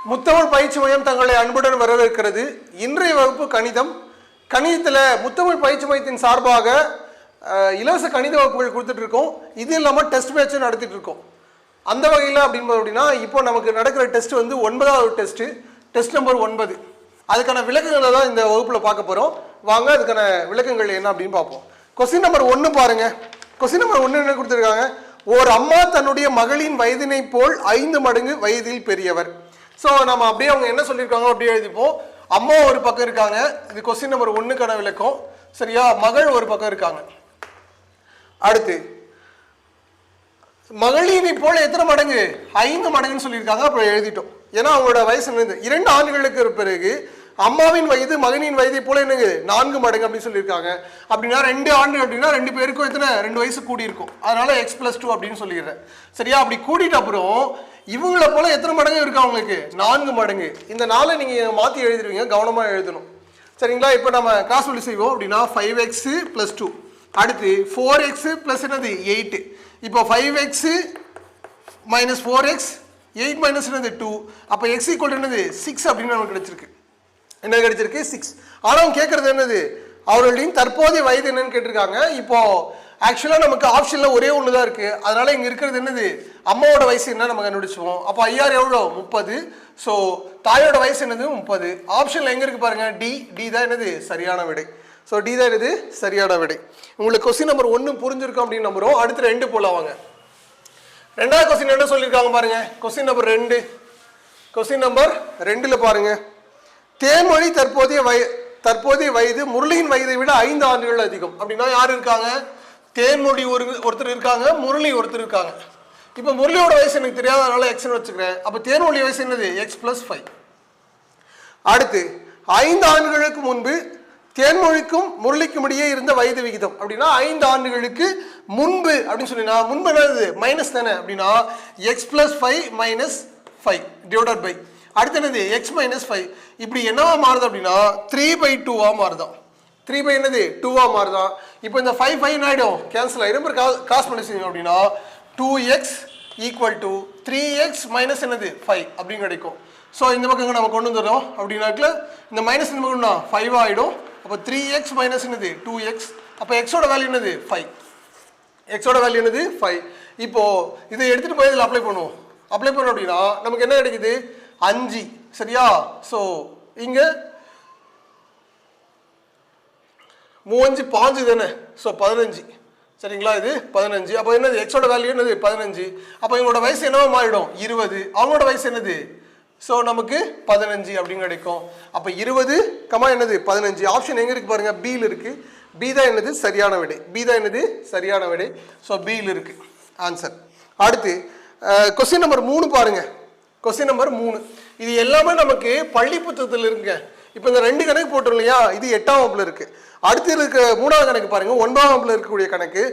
முத்தமிழ் பயிற்சி மையம் தங்களை அன்புடன் வரவேற்கிறது. இன்றைய வகுப்பு கணிதம். கணிதத்தில் முத்தமிழ் பயிற்சி மையத்தின் சார்பாக இலவச கணித வகுப்புகள் கொடுத்துட்டு இருக்கோம். இது இல்லாமல் டெஸ்ட் பேட்சும் நடத்திட்டு இருக்கோம். அந்த வகையில் அப்படின்னா இப்போ நமக்கு நடக்கிற டெஸ்ட் வந்து 9வது டெஸ்ட்டு, டெஸ்ட் நம்பர் 9. அதுக்கான விளக்கங்களை தான் இந்த வகுப்பில் பார்க்க போகிறோம். வாங்க அதுக்கான விளக்கங்கள் என்ன அப்படின்னு பார்ப்போம். கொஸ்டின் நம்பர் 1 பாருங்க. கொஸ்டின் நம்பர் 1 என்ன கொடுத்துருக்காங்க? ஓர் அம்மா தன்னுடைய மகளின் வயதினை போல் 5 மடங்கு வயதில் பெரியவர். ஸோ நம்ம அப்படியே அவங்க என்ன சொல்லியிருக்காங்க அப்படியே எழுதிப்போம். அம்மா ஒரு பக்கம் இருக்காங்க, இது கொஸ்டின் நம்பர் 1க்கான விளக்கம். சரியா? மகள் ஒரு பக்கம் இருக்காங்க. அடுத்து மகளினை போல எத்தனை மடங்கு? 5 மடங்குன்னு சொல்லியிருக்காங்க. அப்புறம் எழுதிட்டோம். ஏன்னா அவங்களோட வயசு என்னது? 2 ஆண்டுகளுக்கு பிறகு அம்மாவின் வயது மகனின் வயதை போல என்னங்க 4 மடங்கு அப்படின்னு சொல்லியிருக்காங்க. அப்படின்னா 2 ஆண்டு அப்படின்னா 2 பேருக்கும் எத்தனை? 2 வயசு கூடி இருக்கும். அதனால x+2 அப்படின்னு சொல்லிடுறேன். சரியா? அப்படி கூட்டிட்டு அப்புறம் இவங்கள போல எத்தனை மடங்கு இருக்கு அவங்களுக்கு? 4 மடங்கு. இந்த 4 நீங்க மாத்தி எழுதிடுவீங்க, கவனமா எழுதணும். சரிங்களா? இப்போ நம்ம கிராஸ் மல்டிப்ளை செய்வோம். அப்படின்னா 5x + 2, அடுத்து 4x + என்னது 8. இப்போ 5x - 4x 8 - என்னது 2. அப்போ x = என்னது 6 அப்படின்னு நமக்கு கிடைச்சிருக்கு. என்ன கிடைச்சிருக்கு? 6. ஆனால் அவங்க கேட்கறது என்னது? அவர்களின் தற்போதைய வயது என்னன்னு கேட்டிருக்காங்க. இப்போ ஆக்சுவலாக நமக்கு ஆப்ஷனில் ஒரே ஒன்று தான் இருக்குது. அதனால் இங்கே இருக்கிறது என்னது? அம்மாவோட வயசு என்ன நம்ம கண்டுபிடிச்சிவோம். அப்போ ஐஆர் எவ்வளோ? 30. ஸோ தாயோட வயசு என்னது? 30. ஆப்ஷனில் எங்கே இருக்குது பாருங்கள்? டி தான் என்னது சரியான விடை. ஸோ டி தான் என்னது சரியான விடை. உங்களுக்கு கொஸ்டின் நம்பர் 1 புரிஞ்சிருக்கும் அப்படின்னு நம்புகிறோம். அடுத்து 2 போல வாங்க. 2வது கொஸ்டின் என்ன சொல்லியிருக்காங்க பாருங்க. Question number 2. கொஸ்டின் நம்பர் 2ல் பாருங்க. தேன்மொழி தற்போதைய வயது முரளியின் வயதை விட 5 ஆண்டுகள் அதிகம். அப்படின்னா யார் இருக்காங்க? தேன்மொழி ஒருத்தர் இருக்காங்க, முரளி ஒருத்தர் இருக்காங்க. இப்போ முரளியோட வயசு எனக்கு தெரியாத, அதனால எக்ஸ்னு வச்சுக்கிறேன். அப்போ தேன்மொழி வயசு என்னது? x+5. அடுத்து 5 ஆண்டுகளுக்கு முன்பு தேன்மொழிக்கும் முரளிக்கும் இடையே இருந்த வயது விகிதம். அப்படின்னா 5 ஆண்டுகளுக்கு முன்பு அப்படின்னு சொன்னா முன்பு என்னது? மைனஸ் தானே. அப்படின்னா x+5 - 5 டிவைடட் பை அடுத்து என்னது? x - 5. இப்படி என்னவா மாறுது அப்படின்னா 3/2 மாறுதான். 3 என்னது 2 மாறுதான். இப்போ இந்த 5 ஆயிடும், கேன்சல் ஆயிடும். கிராஸ் மல்டிப்ளை செய்யணும். அப்படின்னா 2x = 3x - என்னது 5 அப்படின்னு கிடைக்கும். ஸோ இந்த பக்கம் நம்ம கொண்டு வந்துடுறோம். அப்படின்னாக்கல இந்த மைனஸ் இந்த பக்கம்னா 5 ஆகிடும். அப்போ 3x - என்னது 2x. அப்போ எக்ஸோட வேல்யூ என்னது 5. எக்ஸோட வேல்யூ என்னது 5. இப்போ இதை எடுத்துகிட்டு போய் இதில் அப்ளை பண்ணுவோம். அப்ளை பண்ணோம் அப்படின்னா நமக்கு என்ன கிடைக்குது? 5. சரியா? ஸோ இங்கே 3 5 5 தானே. ஸோ 15. சரிங்களா? இது 15. அப்போ என்னது? எக்ஸோட வேல்யூ என்னது 15. அப்போ இவங்களோட வயசு என்னவா மாறிடும்? 20. அவங்களோட வயசு என்னது? ஸோ நமக்கு 15 அப்படின்னு கிடைக்கும். அப்போ 20, என்னது 15. ஆப்ஷன் எங்கே இருக்குது பாருங்கள்? பியில் இருக்குது. பி தான் என்னது சரியான விடை. பி தான் என்னது சரியான விடை. ஸோ பியில் இருக்குது ஆன்சர். அடுத்து கொஸ்டின் நம்பர் 3 பாருங்க. கொஸ்டின் நம்பர் 3 இது எல்லாமே நமக்கு பள்ளி புத்தகத்தில் இருக்குங்க. இப்போ இந்த 2 கணக்கு போட்டோம் இல்லையா? இது 8ஆம் வகுப்புல இருக்கு. அடுத்து இருக்க 3வது கணக்கு பாருங்க, 9ஆம் வகுப்புல இருக்கக்கூடிய கணக்கு.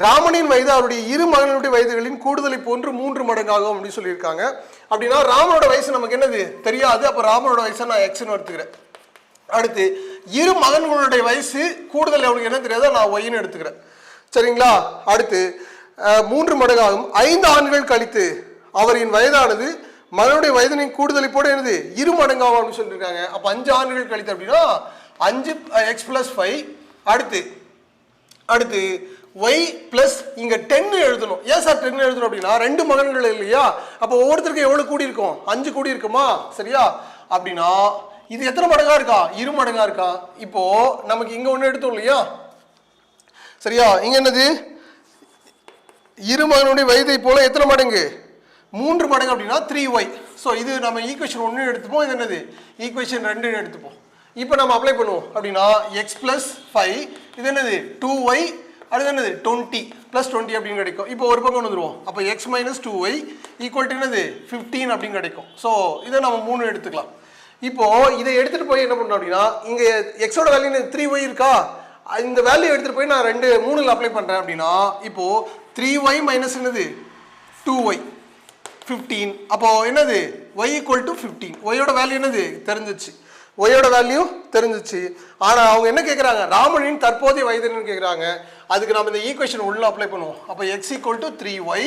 ராமனின் வயது அவருடைய 2 மகன்களுடைய வயதுகளின் கூடுதலை போன்று 3 மடங்காகும் அப்படின்னு சொல்லியிருக்காங்க. அப்படின்னா ராமனோட வயசு நமக்கு என்னது தெரியாது. அப்போ ராமனோட வயசை நான் எக்ஸ்னு எடுத்துக்கிறேன். அடுத்து 2 மகன்களுடைய வயசு கூடுதல் அவனுக்கு என்ன தெரியாது, நான் ஒய்னு எடுத்துக்கிறேன். சரிங்களா? அடுத்து 3 மடங்காகும். 5 ஆண்டுகள் கழித்து அவரின் வயதானது மகனுடைய வயதினை கூடுதலை போட என்னது 2 மடங்காகும் அப்படின்னு சொல்லியிருக்காங்க. அப்போ 5 ஆண்டுகள் கழித்து அப்படின்னா 5x+5. அடுத்து y + இங்க 10 எழுதணும். ஏன் சார் 10 எழுதணும் அப்படின்னா 2 மகன்கள் இல்லையா? அப்போ ஒவ்வொருத்தருக்கும் எவ்வளவு கூடி இருக்கும்? 5 கூடி இருக்குமா? சரியா? அப்படின்னா இது எத்தனை மடங்கா இருக்கா? 2 மடங்கா இருக்கா? இப்போ நமக்கு இங்க ஒண்ணு எடுத்தோம் இல்லையா? சரியா? இங்க என்னது 2 மகனுடைய வயதை போல எத்தனை மடங்கு? 3 மடங்கு. அப்படின்னா 3y. ஸோ இது நம்ம ஈக்குவேஷன் 1 எடுத்துப்போம். இது என்னது ஈக்குவேஷன் 2 எடுத்துப்போம். இப்போ நம்ம அப்ளை பண்ணுவோம். அப்படின்னா x+5 இது என்னது 2y, அடுத்து என்னது 20 + 20 அப்படின்னு கிடைக்கும். இப்போ ஒரு பக்கம் வந்துடுவோம். அப்போ x - 2y = என்னது 15 அப்படின்னு கிடைக்கும். ஸோ இதை நம்ம 3 எடுத்துக்கலாம். இப்போ இதை எடுத்துகிட்டு போய் என்ன பண்ணோம் அப்படின்னா இங்கே எக்ஸோட வேல்யூ 3y இருக்கா? இந்த வேல்யூ எடுத்துகிட்டு போய் நான் 3ல் அப்ளை பண்ணுறேன். அப்படின்னா இப்போ 3y - என்னது 2y 15. அப்போ என்னது y = 15. ஒய்யோட வேல்யூ என்னது தெரிஞ்சிச்சு. ஒய்யோட வேல்யூ தெரிஞ்சிச்சு. ஆனால் அவங்க என்ன கேட்குறாங்க? ராமனின் தற்போதைய வயதுன்னு கேட்குறாங்க. அதுக்கு நம்ம இந்த ஈக்குவேஷன் உள்ள அப்ளை பண்ணுவோம். அப்போ x = 3y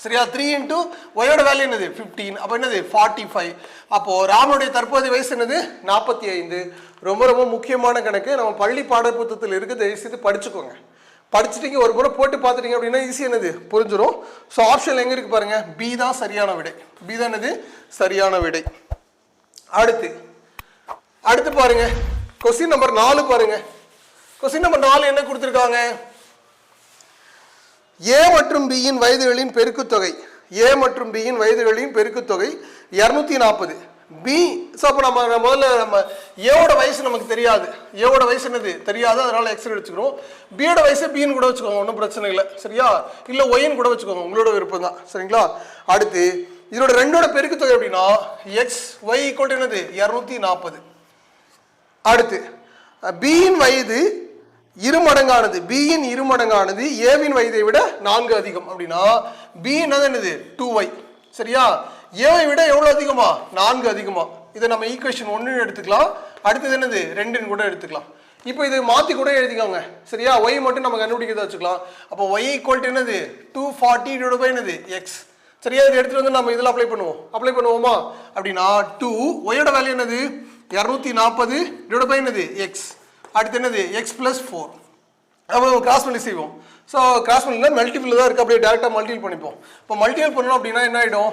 சரியா? 3 இன்டூ ஒயோட வேல்யூ என்னது 15, அப்போ என்னது 45. அப்போ ராமனுடைய தற்போதைய வயசு என்னது 45. ரொம்ப ரொம்ப முக்கியமான கணக்கு, நம்ம பள்ளி பாடப்புத்தகத்தில் இருக்கு, தயவுசெய்து படிச்சுக்கோங்க. படிச்சுட்டீங்க, ஒரு முறை போட்டு பார்த்துட்டீங்க அப்படின்னா ஈஸி என்னது புரிஞ்சிடும். ஸோ ஆப்ஷன் எங்க இருக்கு பாருங்க, பி தான் சரியான விடை. பி தான் என்னது சரியான விடை. அடுத்து பாருங்க, கொஸ்டின் நம்பர் 4 பாருங்க. கொஸ்டின் நம்பர் 4 என்ன கொடுத்துருக்காங்க? ஏ மற்றும் பியின் வயதுகளின் பெருக்குத்தொகை, ஏ மற்றும் பியின் வயதுகளின் பெருக்குத்தொகை 240. பி, ஸோ அப்போ நம்ம ஏவோட வயசு நமக்கு தெரியாது, ஏவோட வயசு என்னது தெரியாது, அதனால எக்ஸ் எடுத்துக்கிறோம். பியோட வயசு பின்னு கூட வச்சுக்கோங்க, ஒன்றும் பிரச்சனை இல்லை. சரியா? இல்லை ஒய்ன்னு கூட வச்சுக்கோங்க, உங்களோட விருப்பம் தான். சரிங்களா? அடுத்து இதோட ரெண்டோட பெருக்குத்தொகை அப்படின்னா எக்ஸ் ஒய் ஈக்குவல் என்னது 240. அடுத்து பியின் வயது இருமடங்கானது, பியின் இருமடங்கானது ஏவின் வயதை விட 4 அதிகம் அப்படின்னா பி என்னது 2y. சரியா? ஏவை விட எவ்வளவு அதிகமா 4 அதிகமா. இதை நம்ம ஈக்குவேஷன் 1 எடுத்துக்கலாம், அடுத்தது என்னது 2 கூட எடுத்துக்கலாம். இப்போ இது மாத்தி கூட எழுதிக்கோங்க. சரியா? ஒய் மட்டும் நம்ம கண்டுபிடிக்கிறத வச்சுக்கலாம். அப்போ ஒய் ஈக்குவல் என்னது 240 டிவைட் பை என்னது எக்ஸ். சரியா? இது எடுத்துட்டு வந்து நம்ம இதில் அப்ளை பண்ணுவோமா அப்படின்னா 2 ஒயோட வேல்யூ என்னது 240 டிவைட் பை என்னது எக்ஸ். அடுத்து என்னது எக்ஸ் பிளஸ் 4. அப்போ கிராஸ் பண்ணி செய்வோம். ஸோ கிராஸ் பண்ணினா மல்டிபிள் தான் இருக்குது, அப்படியே டேரெக்டாக மல்டிபிள் பண்ணிப்போம். இப்போ மல்டிபிள் பண்ணணும் அப்படின்னா என்ன ஆகிடும்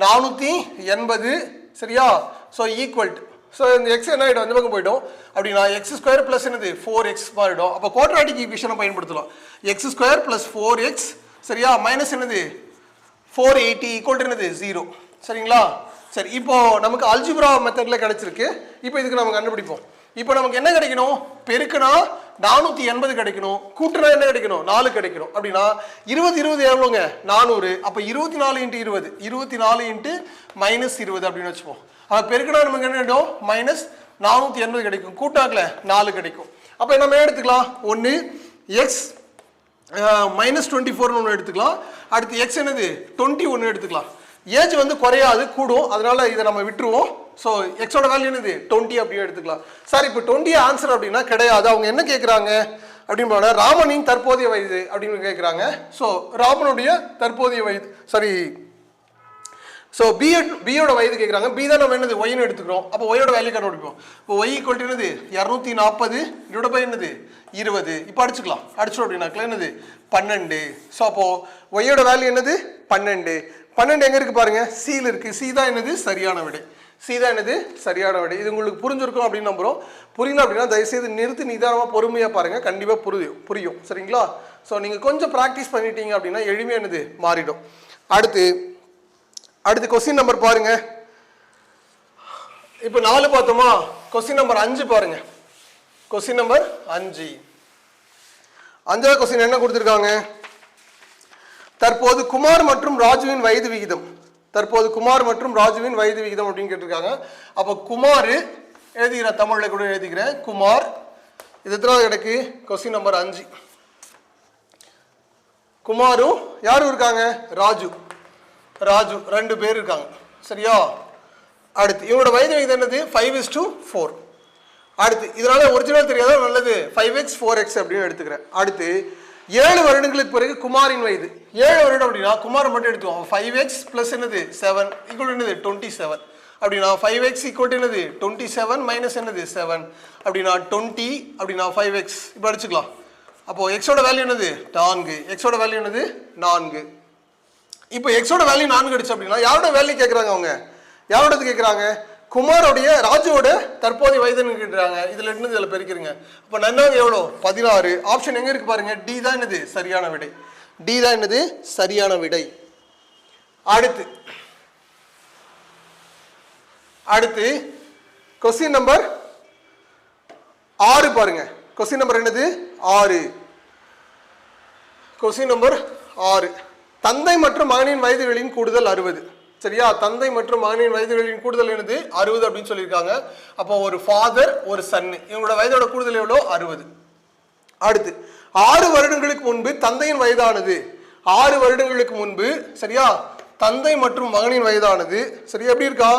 480. சரியா? ஸோ ஈக்குவல் டு, ஸோ இந்த எக்ஸ் என்ன ஆகிடும் இந்த பக்கம் போய்டும் அப்படின்னா எக்ஸ் ஸ்கொயர் ப்ளஸ் என்னது 4x மாறிடும். அப்போ குவாட்ராட்டிக் ஈக்குவேஷனை பயன்படுத்தலாம். X square plus 4x. சரியா? மைனஸ் என்னது 480 ஈக்குவல் டு என்னது 0. சரிங்களா? சரி, இப்போ நமக்கு அல்ஜிப்ரா மெத்தட்ல கிடைச்சிருக்கு. இப்போ இதுக்கு நம்ம கண்டுபிடிப்போம். இப்போ நமக்கு என்ன கிடைக்கணும்? பெருக்குனா 480 கிடைக்கணும், கூட்டுனா என்ன கிடைக்கணும் 4 கிடைக்கணும். அப்படின்னா 20 எவ்வளோங்க 400. அப்போ 24 இன்ட்டு 20, 24 இன்ட்டு மைனஸ் 20 அப்படின்னு வச்சுப்போம். அப்போ பெருக்குனா நமக்கு என்ன கிடைக்கும் மைனஸ் 480 கிடைக்கும், கூட்டாக்கல 4 கிடைக்கும். அப்போ நம்ம எடுத்துக்கலாம், ஒன்று எக்ஸ் மைனஸ் 24 ஒன்று எடுத்துக்கலாம். அடுத்து எக்ஸ் என்னது 21 எடுத்துக்கலாம். ஏஜ் வந்து குறையாது, கூடும், அதனால இதை நம்ம விட்டுருவோம். ஸோ எக்ஸோட வேல்யூ என்னது 20 அப்படியே எடுத்துக்கலாம். சார் இப்போ 20 ஆன்சர் அப்படின்னா கிடையாது. அவங்க என்ன கேட்குறாங்க அப்படின்னு ராமனின் தற்போதைய வயது அப்படின்னு கேட்குறாங்க. ஸோ ராமனுடைய தற்போதைய வயது, சாரி, ஸோ பியோட வயது கேட்குறாங்க. பி தான் நம்ம என்னது ஒய்னு எடுத்துக்கிறோம். அப்போ ஒய்யோட வேல்யூ கண்டுபிடிப்போம். இப்போ ஒய் ஈக்குவல் டு என்னது 240 டிவைட் பை என்னது 20. இப்போ அடிச்சுக்கலாம். அடிச்சோம் அப்படின்னாக்கல என்னது 12. ஸோ அப்போ ஒய்யோட வேல்யூ என்னது 12. 12 எங்க இருக்கு பாருங்க, சியில் இருக்கு. சி தான் என்னது சரியான விடை. சி தான் என்னது சரியான விடை. இது உங்களுக்கு புரிஞ்சிருக்கும் அப்படின்னு நம்புறோம். புரியல அப்படின்னா தயவுசெய்து நிறுத்தி நிதானமாக பொறுமையாக பாருங்க, கண்டிப்பாக புரியும். சரிங்களா? ஸோ நீங்கள் கொஞ்சம் ப்ராக்டிஸ் பண்ணிட்டீங்க அப்படின்னா எளிமையாக என்னது மாறிடும். அடுத்து கொஸ்டின் நம்பர் பாருங்க. இப்போ 4 பார்த்தோமா, கொஸ்டின் நம்பர் 5 பாருங்க. கொஸ்டின் நம்பர் 5, 5வது கொஸ்டின் என்ன கொடுத்துருக்காங்க? தற்போது குமார் மற்றும் ராஜுவின் வயது விகிதம், தற்போது குமார் மற்றும் ராஜுவின் வயது விகிதம் அப்படின்னு கேட்டிருக்காங்க. அப்போ குமார் எழுதிக்கிறேன், தமிழில் கூட எழுதிக்கிறேன் குமார். இது எத்தனாவது கிடக்கு? Question number 5. குமாரும் யாரும் இருக்காங்க? ராஜு 2 பேர் இருக்காங்க. சரியா? அடுத்து இவனோட வயது விகிதம் என்னது 5:4. அடுத்து இதனால ஒரிஜினல் தெரியாத நல்லது 5x 4x அப்படின்னு எடுத்துக்கிறேன். அடுத்து 7 வருடங்களுக்கு பிறகு குமாரின் வயது, 7 வருடம் அப்படின்னா குமார் மட்டும் எடுத்துவோம். 5x பிளஸ் என்னது 7 ஈக்குவல் என்னது 27 அப்படின்னா 5x ஈக்குவல் என்னது 27 மைனஸ் என்னது 7 அப்படின்னா 20 அப்படின்னா 5x. இப்போ அடிச்சுக்கலாம். அப்போ எக்ஸோட வேல்யூ என்னது 4, எக்ஸோட வேல்யூ என்னது 4. இப்போ எக்ஸோட வேல்யூ 4 அடிச்சு அப்படின்னா யாரோட வேல்யூ கேட்குறாங்க? அவங்க யாரோடது கேட்குறாங்க? குமாரோடைய ராஜுவோட தற்போதைய வயதுன்னு கேட்குறாங்க. இதுல இருந்து இதில் பெருக்கிறீங்க. அப்போ நன்னாங்க எவ்வளோ 16. ஆப்ஷன் எங்க இருக்கு பாருங்க, டி தான் என்னது சரியான விடை. டி தான் என்னது சரியான விடை. அடுத்து கொஸ்டின் நம்பர் 6 பாருங்க. கொஸ்டின் நம்பர் என்னது 6. கொஸ்டின் நம்பர் 6, தந்தை மற்றும் மகனின் வயதுகளின் கூடுதல் 60. சரியா? தந்தை மற்றும் மகனின் வயதுகளின் கூடுதல் என்னது 60 அப்படின்னு சொல்லியிருக்காங்க. அப்போ ஒரு ஃபாதர் ஒரு சன்னு, இவங்களோட வயதோட கூடுதல் எவ்வளோ 60. அடுத்து 6 வருடங்களுக்கு முன்பு தந்தையின் வயதானது, 6 வருடங்களுக்கு முன்பு சரியா தந்தை மற்றும் மகனின் வயதானது சரியா எப்படி இருக்கா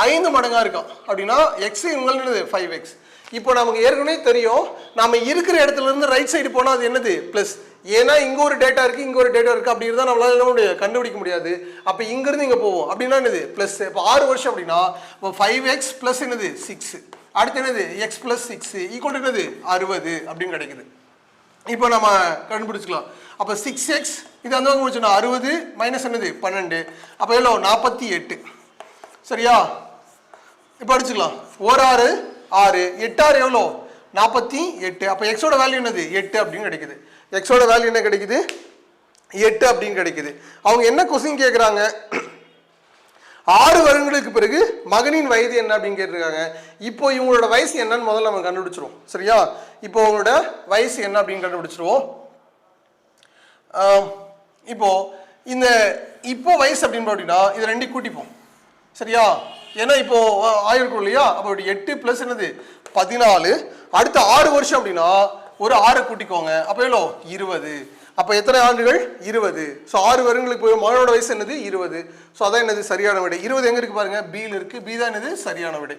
5 மடங்கா இருக்கான் அப்படின்னா எக்ஸ் இவங்களுக்கு 5x. இப்போ நமக்கு ஏற்கனவே தெரியும், நாம இருக்கிற இடத்துல இருந்து ரைட் சைடு போனால் அது என்னது பிளஸ், ஏன்னா இங்க ஒரு டேட்டா இருக்கு, இங்க ஒரு டேட்டா இருக்கு, அப்படி இருந்தா நம்மளால என்ன முடியாது, கண்டுபிடிக்க முடியாது. அப்ப இங்க இருந்து இங்க போவோம் அப்படின்னா என்னது பிளஸ். இப்போ 6 வருஷம் அப்படின்னா 5x பிளஸ் என்னது 6, அடுத்து என்னது x பிளஸ் 6 ஈக்குவல் என்னது 60 அப்படின்னு கிடைக்குது. இப்போ நம்ம கண்டுபிடிச்சிக்கலாம். அப்போ 6x இது அந்த பக்கம் முடிச்சோம்னா 60 மைனஸ் என்னது 12, அப்போ எவ்வளோ 48. சரியா? இப்போ அடிச்சுக்கலாம். 1 6 6 8 6 எவ்வளோ 48. அப்போ எக்ஸோட வேல்யூ என்னது 8 அப்படின்னு கிடைக்குது. எக்ஸோட வேல்யூ என்ன கிடைக்குது 8 அப்படின்னு கிடைக்குது. அவங்க என்ன கொஸ்டின் கேட்குறாங்க, 6 வருடங்களுக்கு பிறகு மகனின் வயது என்ன அப்படின்னு கேட்டிருக்காங்க. இப்போ இவங்களோட வயசு என்னன்னு முதல்ல நம்ம கண்டுபிடிச்சிருவோம். சரியா? இப்போ அவங்களோட வயசு என்ன அப்படின்னு கண்டுபிடிச்சிருவோம். இப்போ இந்த இப்போ வயசு அப்படின்னு அப்படின்னா இது ரெண்டையும் கூட்டிப்போம். சரியா? ஏன்னா இப்போ ஆயிருக்கும் இல்லையா? அப்போ 8 பிளஸ் என்னது 14, அடுத்த 6 வருஷம் அப்படின்னா ஒரு 6 கூட்டிக்கோங்க, அப்போ எவ்வளோ 20. அப்போ எத்தனை ஆண்டுகள் 20. ஸோ 6 வருடங்களுக்கு போய் மகனோட வயசு என்னது 20. ஸோ அதான் என்னது சரியான விடை. 20 எங்க இருக்கு பாருங்க, பியில் இருக்கு. பி தான் என்னது சரியான விடை.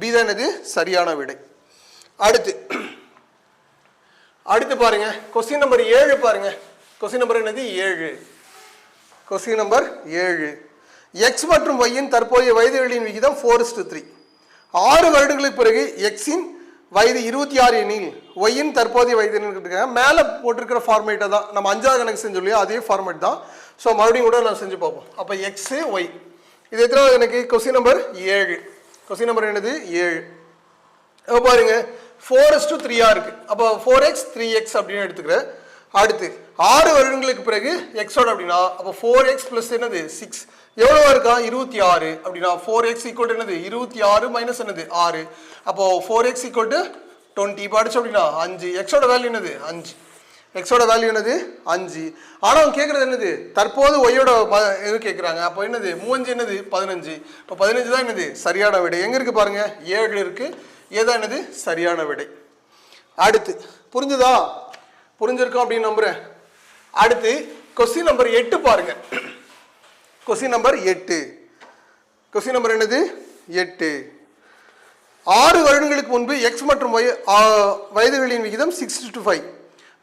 பி தான் என்னது சரியான விடை. அடுத்து பாருங்க கொஸ்டின் நம்பர் 7 பாருங்க. கொஸ்டின் நம்பர் என்னது 7. Question number 7. எக்ஸ் மற்றும் ஒய்யின் தற்போதைய வயதுகளின் விகிதம் 4:3. 6 வருடங்களுக்கு பிறகு எக்ஸின் வயது 26 எனில் ஒய்யின் தற்போதைய வயது இருக்காங்க. மேலே போட்டிருக்கிற ஃபார்மேட்டை தான் நம்ம 5ஆவது கணக்கு செஞ்சோம் இல்லையா, அதே ஃபார்மேட் தான். ஸோ மறுபடியும் கூட நான் செஞ்சு பார்ப்போம். அப்போ எக்ஸு ஒய் இது எத்தனாவது எனக்கு கொஸ்டின் நம்பர் 7. கொஸ்டின் நம்பர் என்னது 7. அப்போ பாருங்க 4:3 இருக்கு. அப்போ 4x 3x அப்படின்னு எடுத்துக்கிறேன். அடுத்து 6 வருடங்களுக்கு பிறகு எக்ஸோட அப்படின்னா அப்போ 4x பிளஸ் என்னது 6 எவ்வளோ இருக்கா 26 அப்படின்னா 4x ஈக்குவல் என்னது 26 மைனஸ் என்னது 6, அப்போ 4x ஈக்குவல் 20. இப்போ அடிச்சோம் அப்படின்னா 5. எக்ஸோட வேல்யூ என்னது 5. எக்ஸோட வேல்யூ என்னது 5. ஆனால் அவங்க கேட்குறது என்னது தற்போது ஒய்யோட எது கேட்குறாங்க. அப்போ என்னது 3 என்னது 15. இப்போ 15 தான் என்னது சரியான விடை. எங்கே இருக்குது பாருங்க 7 இருக்குது. ஏதான் என்னது சரியான விடை. அடுத்து புரிஞ்சுதா? புரிஞ்சிருக்கோம் அப்படின்னு நம்புறேன். அடுத்து கொஸ்டின் நம்பர் 8 பாருங்க. Question number 8. கொஸ்டின் நம்பர் என்னது 8. 6 வருடங்களுக்கு முன்பு எக்ஸ் மற்றும் ஒய் வயதுகளின் விகிதம் 6:5.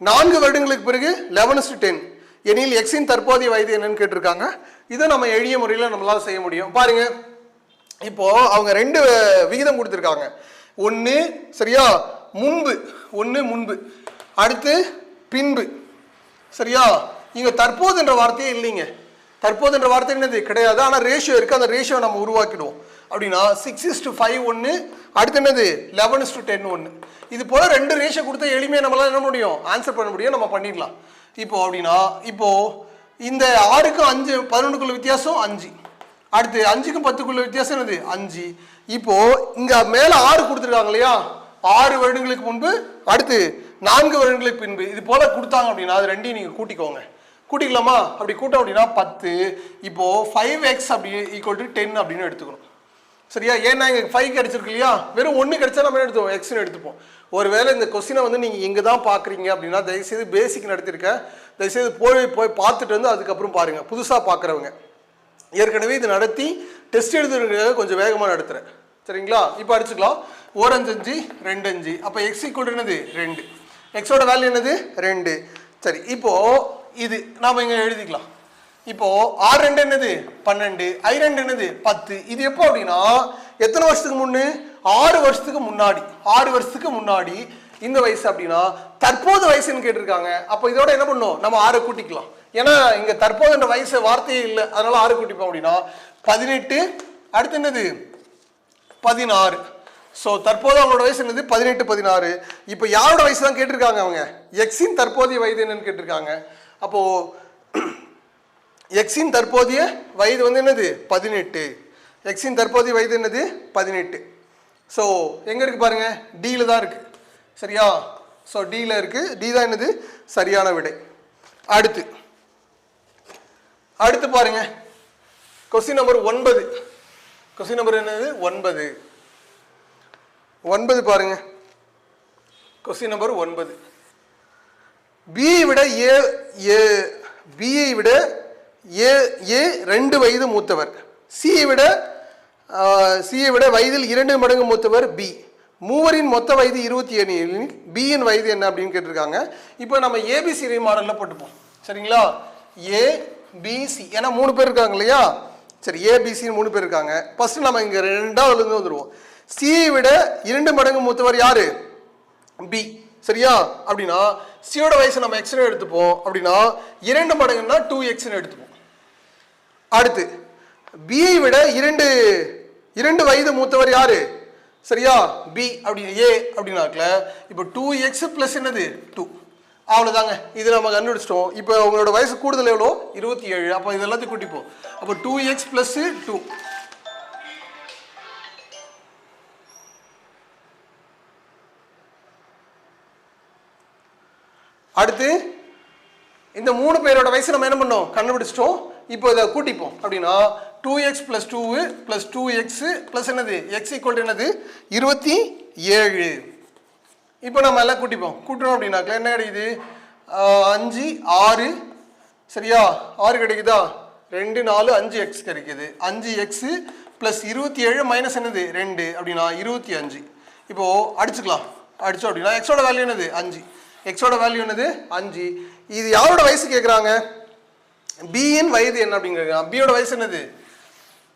4 வருடங்களுக்கு பிறகு 11:10 எனில் எக்ஸின் தற்போதைய வயது என்னன்னு கேட்டிருக்காங்க. இதை நம்ம எளிய முறையில் நம்மளால செய்ய முடியும். பாருங்க இப்போ அவங்க 2 விகிதம் கொடுத்துருக்காங்க. ஒன்று சரியா முன்பு, ஒன்று முன்பு, அடுத்து பின்பு. சரியா? இங்க தற்போது என்ற வார்த்தையே இல்லைங்க. தற்போது என்ற வார்த்தை என்னது கிடையாது. ஆனால் ரேஷியோ இருக்கு. அந்த ரேஷியோ நம்ம உருவாக்கிடுவோம். அப்படின்னா 6:5 ஒன்று, அடுத்து என்னது 11:10 ஒன்று. இது போல 2 ரேஷியோ கொடுத்தா எளிமையாக நம்மளால என்ன முடியும் ஆன்சர் பண்ண முடியும். நம்ம பண்ணிடலாம். இப்போ அப்படின்னா இப்போ இந்த 6க்கும் 5 11க்குள்ள வித்தியாசம் 5, அடுத்து 5க்கும் 10க்குள்ள வித்தியாசம் என்னது 5. இப்போ இங்க மேல 6 கொடுத்துருக்காங்க இல்லையா, 6 வருடங்களுக்கு முன்பு, அடுத்து 4 வருடங்களுக்கு பின்பு, இது போல கொடுத்தாங்க அப்படின்னா அது ரெண்டையும் நீங்க கூட்டிக்கோங்க. கூட்டிக்கலாமா? அப்படி கூட்டம் அப்படின்னா 10. இப்போ 5x அப்படி ஈக்குவல் டு 10 அப்படின்னு எடுத்துக்கணும். சரியா? ஏன்னா இங்க 5 கிடைச்சிருக்கு இல்லையா, வெறும் 1 கிடைச்சா நம்ம எடுத்துவோம் எக்ஸ்னு எடுத்துப்போம். ஒருவேளை இந்த கொஸ்டினை வந்து நீங்க இங்க தான் பாக்குறீங்க அப்படின்னா தயவுசெய்து பேசிக் நடத்திருக்கேன், தயவுசெய்து போய் பார்த்துட்டு வந்து அதுக்கப்புறம் பாருங்க. புதுசா பாக்குறவங்க ஏற்கனவே இது நடத்தி டெஸ்ட் எழுதுறதுக்காக கொஞ்சம் வேகமாக நடத்துகிறேன். சரிங்களா? இப்போ அடிச்சுக்கலாம். 1 5 5 2 5. அப்போ எக்ஸ் ஈக்குவல் என்னது 2. எக்ஸோட வேல்யூ என்னது 2. சரி, இப்போ இது நாம் இங்கே எழுதிக்கலாம். இப்போ R2 என்னது 12, I2 என்னது 10. இது எப்போ அப்படின்னா எத்தனை வருஷத்துக்கு முன்னு? 6 வருஷத்துக்கு முன்னாடி. 6 வருஷத்துக்கு முன்னாடி இந்த வயசு அப்படின்னா தற்போது வயசுன்னு கேட்டிருக்காங்க. அப்போ இதோட என்ன பண்ணும், நம்ம 6 கூட்டிக்கலாம். ஏன்னா இங்க தற்போது என்ற வயசு வார்த்தையே இல்லை, அதனால 6 கூட்டிப்போம். அப்படின்னா 18, அடுத்து என்னது 16. ஸோ தற்போது அவங்களோட வயசு என்னது 18 16. இப்போ யாரோட வயசு தான் கேட்டிருக்காங்க அவங்க? எக்ஸின் தற்போதைய வயது என்னன்னு கேட்டிருக்காங்க. அப்போ எக்ஸின் தற்போதைய வயது வந்து என்னது 18. எக்ஸின் தற்போதைய வயது என்னது 18. ஸோ எங்க இருக்கு பாருங்க, டியில் தான் இருக்கு. சரியா? ஸோ டியில் இருக்கு. டி தான் என்னது சரியான விடை. அடுத்து பாருங்க கொஸ்டின் நம்பர் 9. கொஸ்டின் நம்பர் என்னது 9. 9 பாருங்க. Question number 9. பியை விட ஏ 2 வயது மூத்தவர், சியை விட வயதில் 2 மடங்கு மூத்தவர் பி. மூவரின் மொத்த வயது 27 எனில் பியின் வயது என்ன அப்படின்னு கேட்டிருக்காங்க. இப்போ நம்ம ஏபிசி மாடலில் போட்டுப்போம். சரிங்களா? ஏபிசி ஏன்னா 3 பேர் இருக்காங்க இல்லையா? சரி, ஏபிசின்னு 3 பேர் இருக்காங்க. ஃபர்ஸ்ட் நம்ம இங்கே 2வது வந்துடுவோம். சியை விட 2 மடங்கு மூத்தவர் யாரு? பி. சரியா? அப்படின்னா சியோட வயசு நம்ம எக்ஸ்னு எடுத்துப்போம். அப்படின்னா 2 மடங்குன்னா 2x எடுத்துப்போம். அடுத்து பியை விட 2 வயது மூத்தவர் யாரு? சரியா? பி அப்படி ஏ அப்படின்னாக்கல இப்போ 2x பிளஸ் என்னது 2. அவ்வளோதாங்க. இது நம்ம கண்டுபிடிச்சிட்டோம். இப்போ உங்களோட வயசு கூடுதல் எவ்வளோ? 27. அப்போ இது எல்லாத்தையும் கூட்டிப்போம். அப்போ 2x பிளஸ் 2. அடுத்து இந்த 3 பேரோட வயசு நம்ம என்ன பண்ணோம்? கண்டுபிடிச்சிட்டோம். இப்போ இதை கூட்டிப்போம். அப்படின்னா 2x plus 2 plus 2x plus என்னது? x equal to என்னது? 27. இப்போ நம்ம எல்லாம் கூட்டிப்போம். கூட்டுறோம் அப்படின்னாக்கா என்ன கிடைக்குது? 5 6. சரியா? 6 கிடைக்குதா? 2 4 5x கிடைக்குது. 5x plus 27 மைனஸ் என்னது? 2 அப்படின்னா 25. இப்போ அடிச்சுக்கலாம். அடிச்சோம் அப்படின்னா எக்ஸோட வேல்யூ என்னது? 5. எக்ஸோட வேல்யூ என்னது? 5. இது யாரோட வயசு கேட்குறாங்க? பியின் வயது என்ன அப்படிங்கிறாங்க. பியோட வயசு என்னது?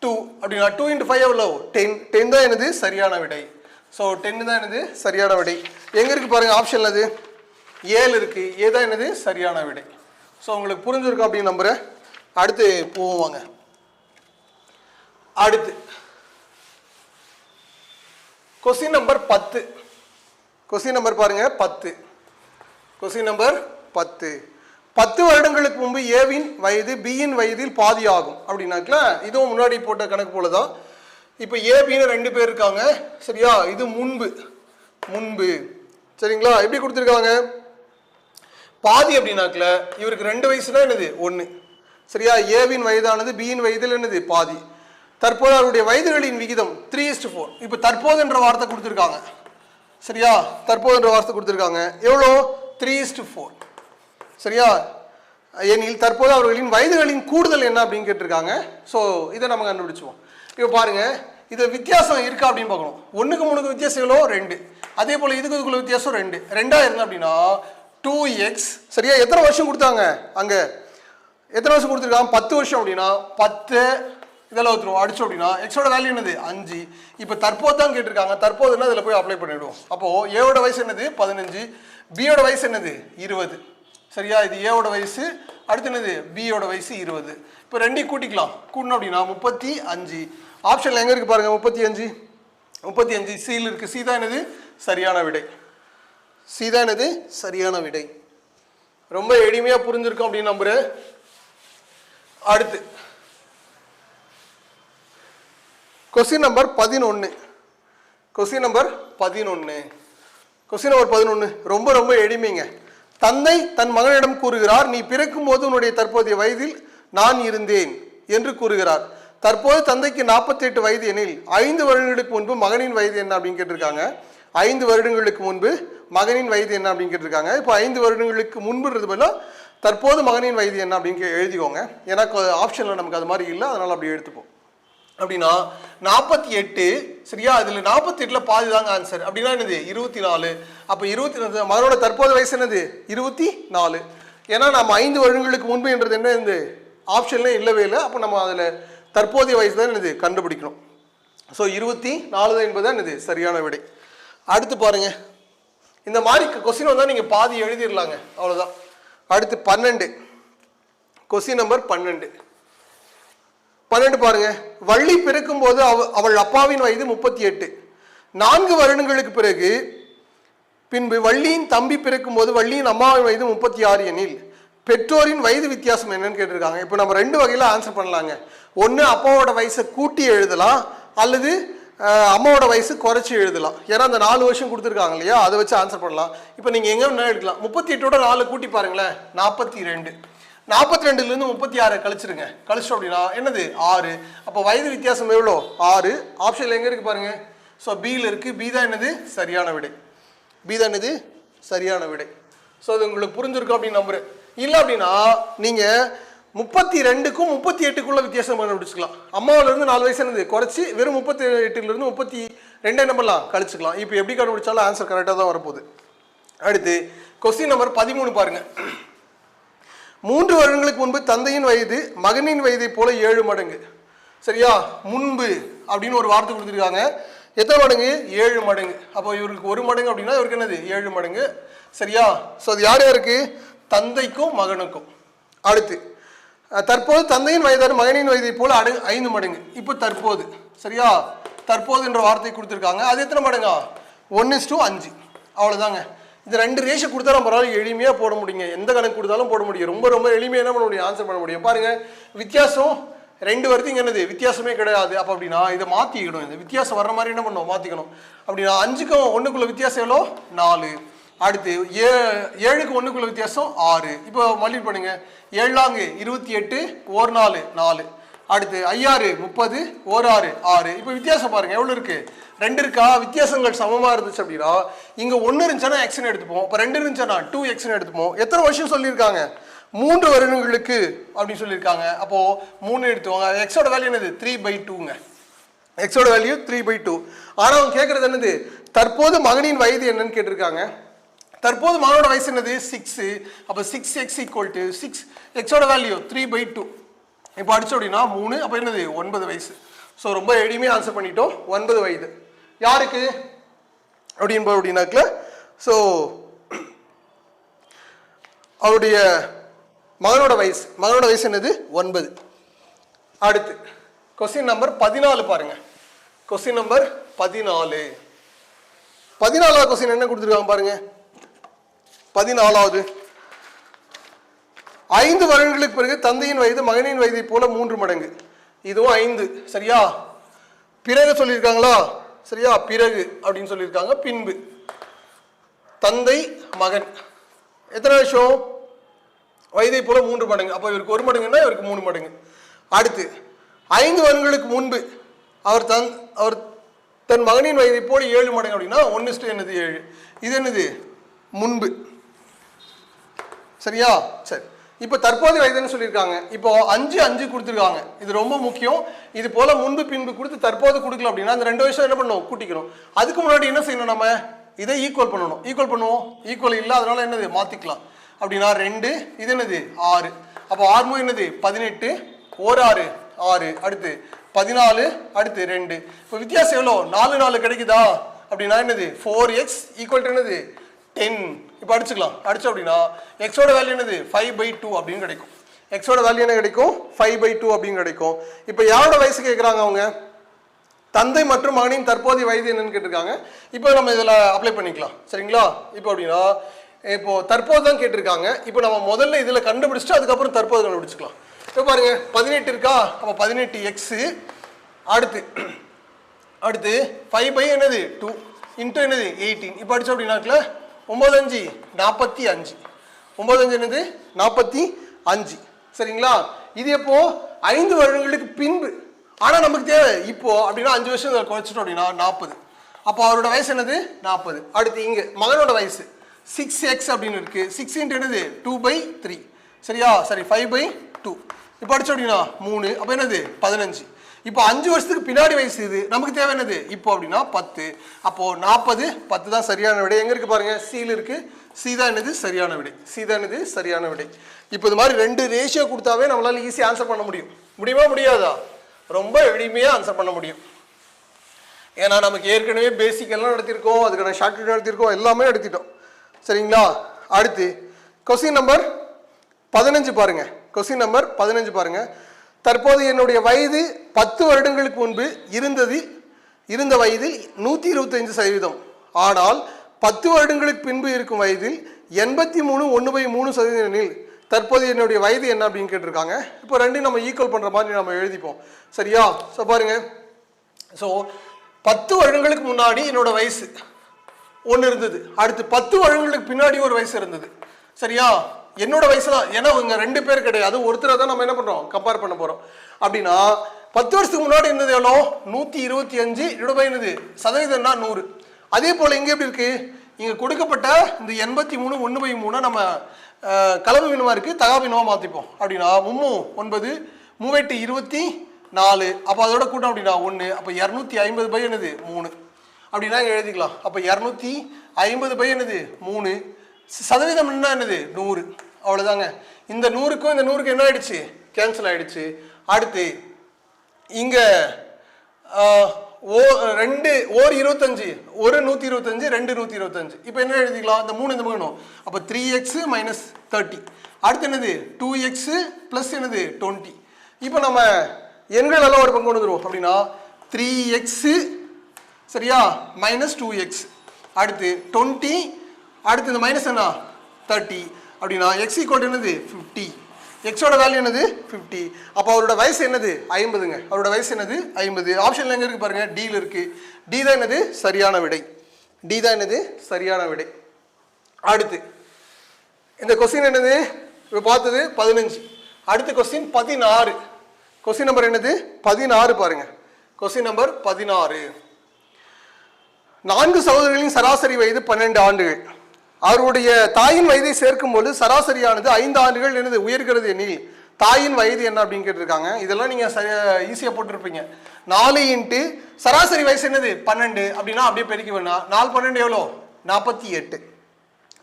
2 அப்படின்னா 2 × 5 எவ்வளோ? 10. 10 தான் என்னது? சரியான விடை. ஸோ 10 தான் என்னது? சரியான விடை. எங்கே இருக்குது பாருங்கள் ஆப்ஷனில்? அது 7 இருக்குது. ஏ தான் என்னது? சரியான விடை. ஸோ உங்களுக்கு புரிஞ்சிருக்கும் அப்படின்னு நம்புகிறேன். அடுத்து போவாங்க. அடுத்து கொஸ்டின் நம்பர் 10. கொஸ்டின் நம்பர் பாருங்க 10. Question number 10. 10 வருடங்களுக்கு முன்பு ஏவின் வயது பியின் வயதில் பாதி ஆகும் அப்படின்னாக்கல இதுவும் முன்னாடி போட்ட கணக்கு போல தான். இப்போ ஏபின்னு 2 பேர் இருக்காங்க. சரியா? இது முன்பு. சரிங்களா? எப்படி கொடுத்துருக்காங்க? பாதி அப்படின்னாக்கல இவருக்கு 2 வயசுனா என்னது? 1. சரியா? ஏவின் வயதானது பியின் வயதில் என்னது? பாதி. தற்போது அவருடைய வயதுகளின் விகிதம் 3:4. இப்போ தற்போதுன்ற வார்த்தை கொடுத்துருக்காங்க. சரியா? தற்போதுன்ற வார்த்தை கொடுத்துருக்காங்க. எவ்வளோ? 3:4. சரியா? எனில் தற்போது அவர்களின் வயதுகளின் கூடுதல் என்ன அப்படின்னு கேட்டிருக்காங்க. ஸோ இதை நம்ம கண்டுபிடிச்சுவோம். இப்போ பாருங்க, இது வித்தியாசம் இருக்கா அப்படின்னு பார்க்கணும். 1க்கு 3க்கு வித்தியாசம் எவ்வளோ? 2. அதே போல் இதுக்குள்ள வித்தியாசம் 2. 2 இருந்தா அப்படின்னா 2x. சரியா? எத்தனை வருஷம் கொடுத்தாங்க? அங்கே எத்தனை வருஷம் கொடுத்துருக்காங்க? 10 வருஷம். அப்படின்னா 10 இதெல்லாம் ஊற்றுருவோம். அடிச்சோம் அப்படின்னா எக்ஸோட வேல்யூ என்னது? 5. இப்போ தற்போது தான் கேட்டிருக்காங்க. தற்போதுன்னா இதில் போய் அப்ளை பண்ணிவிடுவோம். அப்போது ஏவோட வயசு என்னது? 15. பியோட வயசு என்னது? 20. சரியா? இது ஏவோட வயசு. அடுத்து என்னது? பியோட வயசு 20. இப்போ 2 கூட்டிக்கலாம். கூட்டணும் அப்படின்னா 35. ஆப்ஷனில் எங்கே இருக்குது பாருங்கள்? 35 சியில் இருக்குது. சி தான் என்னது? சரியான விடை. சி தான் என்னது? சரியான விடை. ரொம்ப எளிமையாக புரிஞ்சிருக்கும் அப்படின்னு நம்புகிறேன். அடுத்து கொஸ்டின் நம்பர் 11. கொஸ்டின் நம்பர் 11 ரொம்ப ரொம்ப எளிமைங்க. தந்தை தன் மகனிடம் கூறுகிறார், நீ பிறக்கும் போது உன்னுடைய தற்போதைய வயதில் நான் இருந்தேன் என்று கூறுகிறார். தற்போது தந்தைக்கு 48 வயது எனில் 5 வருடங்களுக்கு முன்பு மகனின் வயது என்ன அப்படின்னு கேட்டிருக்காங்க. 5 வருடங்களுக்கு முன்பு மகனின் வயது என்ன அப்படின்னு கேட்டிருக்காங்க. இப்போ 5 வருடங்களுக்கு முன்புன்றது பதிலாக தற்போது மகனின் வயது என்ன அப்படின்னு எழுதிக்கோங்க. ஏன்னா ஆப்ஷனில் நமக்கு அது மாதிரி இல்லை, அதனால் அப்படி எடுத்துப்போம். அப்படின்னா 48. சரியா? அதில் 48ல் பாதி தாங்க ஆன்சர். அப்படின்னா என்னது? 24. அப்போ 24 மகனோட தற்போது வயசு என்னது? 24. ஏன்னா நம்ம 5 வருடங்களுக்கு முன்பு என்றது என்ன இந்த ஆப்ஷன்ல இல்லவே இல்லை. அப்போ நம்ம அதில் தற்போதைய வயசு தான் என்னது கண்டுபிடிக்கணும். ஸோ 24 என்பது என்னது சரியான விடை. அடுத்து பாருங்க, இந்த மாதிரி கொஸ்டின் வந்தால் நீங்கள் பாதி எழுதிடலாங்க, அவ்வளோதான். அடுத்து 12. கொஸ்டின் நம்பர் 12 பாருங்க. வள்ளி பிறக்கும் போது அவள் அப்பாவின் வயது 38. 4 வருடங்களுக்கு பின்பு வள்ளியின் தம்பி பிறக்கும் போது வள்ளியின் அம்மாவின் வயது 36 எனில் பெற்றோரின் வயது வித்தியாசம் என்னன்னு கேட்டிருக்காங்க. இப்போ நம்ம 2 வகையில் ஆன்சர் பண்ணலாங்க. ஒன்று அப்பாவோட வயசை கூட்டி எழுதலாம், அல்லது அம்மாவோட வயசு குறைச்சி எழுதலாம். ஏன்னா அந்த 4 வருஷம் கொடுத்துருக்காங்க இல்லையா, அதை வச்சு ஆன்சர் பண்ணலாம். இப்போ நீங்கள் எங்கே வேணா எடுக்கலாம். 38ஓட 4 கூட்டி பாருங்களேன், 42. 42லேருந்து 36 கழிச்சிருங்க. கழிச்சிட்டோம் அப்படின்னா என்னது? 6. அப்போ வயது வித்தியாசம் எவ்வளோ? 6. ஆப்ஷனில் எங்கே இருக்குது பாருங்கள். ஸோ பியில் இருக்குது. பி தான் என்னது சரியான விடை. பி தான் என்னது சரியான விடை. ஸோ அது உங்களுக்கு புரிஞ்சிருக்கும் அப்படின்னு நம்புறேன். இல்லை அப்படின்னா நீங்கள் 32க்கும் 38க்குள்ள வித்தியாசம் கண்டுபிடிச்சிக்கலாம். அம்மாவிலேருந்து 4 வயசு என்னது குறைச்சி வெறும் 38லேருந்து ரெண்டு என்ன பண்ணலாம் கழிச்சுக்கலாம். இப்போ எப்படி கண்டுபிடிச்சாலும் ஆன்சர் கரெக்டாக தான் வரப்போகுது. அடுத்து கொஸ்டின் நம்பர் 13 பாருங்க. 3 வருடங்களுக்கு முன்பு தந்தையின் வயது மகனின் வயதை போல 7 மடங்கு. சரியா, முன்பு அப்படின்னு ஒரு வார்த்தை கொடுத்துருக்காங்க. எத்தனை மடங்கு? 7 மடங்கு. அப்போ இவருக்கு 1 மடங்கு அப்படின்னா இவருக்கு என்னது 7 மடங்கு. சரியா, ஸோ அது யார் யாருக்கு? தந்தைக்கும் மகனுக்கும். அடுத்து தற்போது தந்தையின் வயதான மகனின் வயதை போல 5 மடங்கு. இப்போ தற்போது, சரியா, தற்போது என்ற வார்த்தை கொடுத்துருக்காங்க. அது எத்தனை மடங்கா? 1:5. அவ்வளோதாங்க. இந்த 2 ரேஷியோ கொடுத்தா நம்மளால எளிமையாக போட முடியுங்க. எந்த கணக்கு கொடுத்தாலும் போட முடியும். ரொம்ப ரொம்ப எளிமையாக என்ன பண்ண முடியும்? ஆன்சர் பண்ண முடியும். பாருங்க, வித்தியாசம் 2 வருது. இங்கே என்னது? வித்தியாசமே கிடையாது. அப்போ அப்படின்னா இதை மாற்றிக்கணும். இந்த வித்தியாசம் வர்ற மாதிரி என்ன பண்ணணும்? மாற்றிக்கணும். அப்படின்னா 5க்கும் 1க்குள்ள வித்தியாசம் எவ்வளோ? 4. அடுத்து 7க்கு 1க்குள்ள வித்தியாசம் 6. இப்போ மல்டிபிள் பண்ணுங்க. 7 28, 1 4 4. அடுத்து 5 30, 1 6 6. இப்போ வித்தியாசம் பாருங்க எவ்வளோ இருக்கு? 2 இருக்கா? வித்தியாசங்கள் சமமாக இருந்துச்சு அப்படின்னா இங்கே 1 இருந்துச்சுன்னா எக்ஸ்னு எடுத்துப்போம். இப்போ 2 இருந்துச்சுன்னா 2xன்னு எடுத்துப்போம். எத்தனை வருஷம் சொல்லியிருக்காங்க? 3 வருடங்களுக்கு அப்படின்னு சொல்லியிருக்காங்க. அப்போ 3 எடுத்துவாங்க. எக்ஸோட வேல்யூ என்னது? 3/2ங்க. எக்ஸோட வேல்யூ 3/2. ஆனால் அவங்க கேட்கறது என்னது? தற்போது மகனின் வயது என்னன்னு கேட்டிருக்காங்க. தற்போது மகனோட வயசு என்னது? 6. அப்போ 6x = 6. எக்ஸோட வேல்யூ 3/2. இப்போ அடிச்சோம் அப்படின்னா 3. அப்போ என்னது? 9 வயசு. ஸோ ரொம்ப எளிமையாக ஆன்சர் பண்ணிட்டோம். 9 வயது யாருக்கு அப்படின்னாக்கல, ஸோ அவருடைய மகனோட வயசு என்னது? 9. அடுத்து கொஸ்டின் நம்பர் 14 பாருங்க. Question number 14. 14வது கொஸ்டின் என்ன கொடுத்துருக்காங்க பாருங்க. 14வது 5 வருடங்களுக்கு பிறகு தந்தையின் வயது மகனின் வயதை போல 3 மடங்கு. இதுவும் 5. சரியா, பிறகு சொல்லியிருக்காங்களா? சரியா, பிறகு அப்படின்னு சொல்லியிருக்காங்க. பின்பு தந்தை மகன் எத்தனை வருஷம்? வயதை போல 3 மடங்கு. அப்போ இவருக்கு 1 மடங்குன்னா இவருக்கு 3 மடங்கு. அடுத்து 5 வருடங்களுக்கு முன்பு அவர் தன் மகனின் வயதை போல 7 மடங்கு அப்படின்னா 1 என்னது? 7. இது என்னது? முன்பு. சரியா, சரி. இப்போ தற்போதைய வயதுன்னு சொல்லியிருக்காங்க. இப்போ 5 கொடுத்துருக்காங்க. இது ரொம்ப முக்கியம். இது போல முன்பு பின்பு கொடுத்து தற்போது கொடுக்கல அப்படின்னா அந்த 2 வருஷம் என்ன பண்ணணும்? கூட்டிக்கணும். அதுக்கு முன்னாடி என்ன செய்யணும்? நம்ம இதை ஈக்குவல் பண்ணணும். ஈக்குவல் பண்ணுவோம். ஈக்குவல் இல்லை, அதனால என்னது? மாற்றிக்கலாம். அப்படின்னா 2, இது என்னது? 6. அப்போ 6 என்னது? 18, 1 6 6. அடுத்து 14, அடுத்து 2. இப்போ வித்தியாசம் எவ்வளோ? 4 4 கிடைக்குதா? அப்படின்னா என்னது? 4x = என்னது? 10. இப்போ அடிச்சுக்கலாம். அடிச்சோம் அப்படின்னா எக்ஸோட வேல்யூ என்னது? 5/2 அப்படின்னு கிடைக்கும். எக்ஸோட வேல்யூ என்ன கிடைக்கும்? 5/2 அப்படின்னு கிடைக்கும். இப்போ யாரோட வயசு கேட்குறாங்க அவங்க? தந்தை மற்றும் மகனின் தற்போதைய வயது என்னன்னு கேட்டிருக்காங்க. இப்போ நம்ம இதில் அப்ளை பண்ணிக்கலாம். சரிங்களா? இப்போ அப்படின்னா இப்போ தற்போது தான் கேட்டிருக்காங்க. இப்போ நம்ம முதல்ல இதில் கண்டுபிடிச்சிட்டு அதுக்கப்புறம் தற்போது கண்டுபிடிச்சிக்கலாம். இப்போ பாருங்க 18 இருக்கா? அப்போ 18x. அடுத்து 5 என்னது? 2 இன்ட்டு என்னது? 18. இப்போ அடிச்சோம் அப்படின்னாக்கல 9 5 45. 9 5 என்னது? 45. சரிங்களா? இது எப்போ? 5 வருடங்களுக்கு பின்பு. ஆனால் நமக்கு தேவை இப்போ அப்படின்னா 5 வருஷம் குறைச்சிட்டோம் அப்படின்னா 40. அப்போ அவரோட வயசு என்னது? 40. அடுத்து இங்கே மகனோட வயசு 6x அப்படின்னு இருக்கு. 6 இன்ட்டு என்னது? 2/3. சரியா, சரி, 5/2. இப்போ அடிச்சோம் அப்படின்னா 3. அப்போ என்னது? 15. இப்போ 5 வருஷத்துக்கு பின்னாடி வயசு இது. நமக்கு தேவை என்னது? இப்போ அப்படின்னா 10. அப்போ 40 10 தான் சரியான விடை. எங்க இருக்கு பாருங்க? சீல் இருக்கு. சி தான் என்னது? சரியான விடை. சி தான் என்னது? சரியான விடை. இப்போ இது மாதிரி 2 ரேஷியோ கொடுத்தாவே நம்மளால ஈஸியாக ஆன்சர் பண்ண முடியும். முடியுமா முடியாதா? ரொம்ப எளிமையாக ஆன்சர் பண்ண முடியும். ஏன்னா நமக்கு ஏற்கனவே பேசிக் எல்லாம் நடத்திருக்கோம், அதுக்கான ஷார்ட்கட் நடத்திருக்கோம், எல்லாமே நடத்திட்டோம். சரிங்களா? அடுத்து கொஸ்டின் நம்பர் 15 பாருங்க. கொஸ்டின் நம்பர் 15 பாருங்க. தற்போது என்னுடைய வயது 10 வருடங்களுக்கு முன்பு இருந்த வயதில் 125%. ஆனால் 10 வருடங்களுக்கு பின்பு இருக்கும் வயதில் 83 1/3% தற்போது என்னுடைய வயது என்ன அப்படின்னு கேட்டிருக்காங்க. இப்போ 2 நம்ம ஈக்குவல் பண்ணுற மாதிரி நம்ம எழுதிப்போம். சரியா? ஸோ பாருங்க, ஸோ 10 வருடங்களுக்கு முன்னாடி என்னோட வயசு 1 இருந்தது. அடுத்து 10 வருடங்களுக்கு பின்னாடி ஒரு வயசு இருந்தது. சரியா? என்னோட வயசு தான். ஏன்னா இவங்க 2 பேர் கிடையாது, ஒருத்தரை தான் நம்ம என்ன பண்ணுறோம்? கம்பேர் பண்ண போகிறோம். அப்படின்னா 10 வருஷத்துக்கு முன்னாடி இருந்தது எவ்வளோ? 125 என்னது? சதவீதம்னா 100. அதே போல் இங்கே எப்படி இருக்கு? இங்கே கொடுக்கப்பட்ட இந்த 83 1/3 நம்ம கலவு வினமாக இருக்குது, தகா வினமாக மாற்றிப்போம். அப்படின்னா 9 3 8 24. அப்போ அதோட கூட்டம் அப்படின்னா 1. அப்போ 250 என்னது? 3. அப்படின்னா எழுதிக்கலாம். அப்போ 250 என்னது 3, சதவீதம் என்னது 100. அவ்வளோதாங்க. இந்த 100க்கும் இந்த 100க்கும் என்ன ஆயிடுச்சு, கேன்சல் ஆயிடுச்சு. அடுத்து இங்கே 25, 125, 125. இப்போ என்ன எழுதிக்கலாம், இந்த 3 இந்த பக்கம். அப்போ 3x மைனஸ் 30. அடுத்து என்னது 2x ப்ளஸ் என்னது 20. இப்போ நம்ம எண்கள் எல்லாம் ஒரு பக்கம் கொண்டு வந்துடுவோம். அப்படின்னா 3x சரியா மைனஸ் 2x, அடுத்து 20, அடுத்து இந்த மைனஸ் என்ன 30. அப்படின்னா x ஈக்குவல் என்னது 50. எக்ஸோட வேல்யூ என்னது 50. அப்போ அவரோட வயசு என்னது 50ங்க. அவரோட வயசு என்னது 50. ஆப்ஷன்ல எங்க இருக்கு பாருங்க, டியில் இருக்கு. டி தான் என்னது சரியான விடை. டி தான் என்னது சரியான விடை. அடுத்து இந்த கொஸ்டின் என்னது, இப்போ பார்த்தது 15. அடுத்த கொஸ்டின் 16. கொஸ்டின் நம்பர் என்னது 16 பாருங்க. Question number 16. 4 சகோதரர்களின் சராசரி வயது 12 ஆண்டுகள். அவருடைய தாயின் வயதை சேர்க்கும் போது சராசரியானது 5 ஆண்டுகள் என்னது உயர்கிறது எனில் தாயின் வயது என்ன அப்படின்னு கேட்டிருக்காங்க. இதெல்லாம் நீங்க ஈஸியா போட்டிருப்பீங்க. 4 இன்ட்டு சராசரி வயசு என்னது 12 அப்படின்னா அப்படியே பெருக்கி வேணா 4 12 எவ்வளோ 48.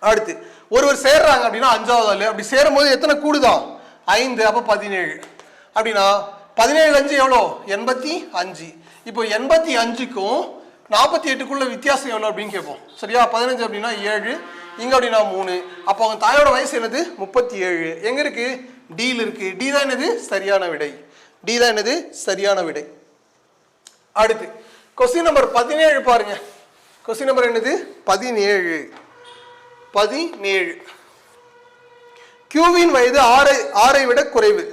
அடுத்து ஒருவர் சேர்றாங்க அப்படின்னா 5வது ஆள். அப்படி சேரும் போது எத்தனை கூடுதான் 5, அப்போ 17. அப்படின்னா 17 5 எவ்வளோ 85. இப்போ 85க்கும் 48க்குள்ள வித்தியாசம் எவ்வளோ அப்படின்னு கேட்போம். சரியா 15 அப்படின்னா 7, இங்க அப்படின்னா 3. அப்போ அவங்க தாயோட வயசு என்னது 37. எங்க இருக்கு டியில் இருக்கு. டி தான் என்னது சரியான விடை. டி தான் என்னது சரியான விடை. அடுத்து கொஸ்டின் நம்பர் 17 பாருங்க. கொஸ்டின் நம்பர் என்னது 17. கியூவின் வயது 6ஐ விட குறைவு,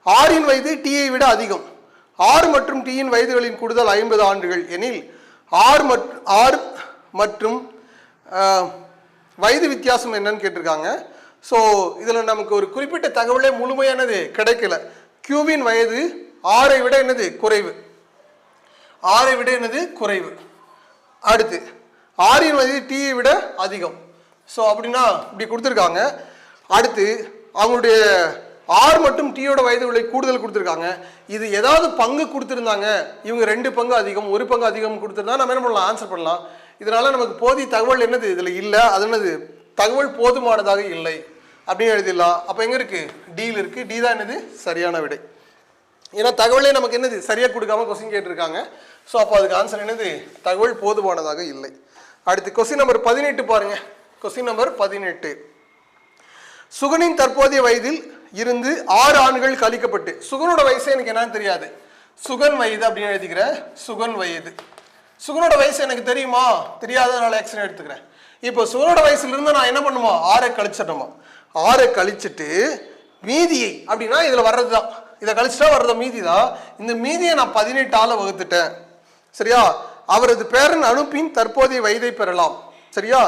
ஆரின் வயது டியை விட அதிகம். ஆர் மற்றும் டியின் வயதுகளின் கூடுதல் 50 ஆண்டுகள் எனில் ஆர் மற்றும் வயது வித்தியாசம் என்னன்னு கேட்டிருக்காங்க. ஸோ இதில் நமக்கு ஒரு குறிப்பிட்ட தகவலே முழுமையானது கிடைக்கல. கியூவின் வயது 6ஐ விட என்னது குறைவு, 6ஐ விட என்னது குறைவு. அடுத்து ஆரின் வயது டியை விட அதிகம். ஸோ அப்படின்னா இப்படி கொடுத்துருக்காங்க. அடுத்து அவங்களுடைய ஆர் மற்றும் டியோட வயதுகளை கூடுதல் கொடுத்துருக்காங்க. இது ஏதாவது பங்கு கொடுத்துருந்தாங்க, இவங்க 2 பங்கு அதிகம் 1 பங்கு அதிகம் கொடுத்துருந்தா நம்ம என்ன பண்ணலாம் ஆன்சர் பண்ணலாம். இதனால நமக்கு போதிய தகவல் என்னது இதில் இல்லை, அது என்னது தகவல் போதுமானதாக இல்லை அப்படின்னு எழுதிடலாம். அப்போ எங்கே இருக்கு டியில் இருக்கு. டி தான் என்னது சரியான விடை. ஏன்னா தகவலே நமக்கு என்னது சரியாக கொடுக்காம கொஸ்டின் கேட்டிருக்காங்க. ஸோ அப்போ அதுக்கு ஆன்சர் என்னது தகவல் போதுமானதாக இல்லை. அடுத்து கொஸ்டின் நம்பர் 18 பாருங்க. Question number 18. சுகனின் தற்போதைய வயதில் இருந்து 6 ஆண்டுகள் கழிக்கப்பட்டு, சுகனோட வயசு எனக்கு என்னன்னு தெரியாது, சுகன் வயது அப்படின்னு எழுதிக்கிறேன். சுகன் வயது, சுகனோட வயசு எனக்கு தெரியுமா தெரியாதனால எக்ஸ்னு எடுத்துக்கிறேன். இப்போ சுகனோட வயசுல இருந்து நான் என்ன பண்ணுமா 6ஐ கழிச்சிட்டோமா, 6ஐ கழிச்சிட்டு மீதியை அப்படின்னா இதுல வர்றது தான், இதை கழிச்சுட்டா வர்றத மீதி தான். இந்த மீதியை நான் 18ஆல வகுத்துட்டேன். சரியா, அவரது பேரன் அனுப்பின் தற்போதைய வயதை பெறலாம். சரியா,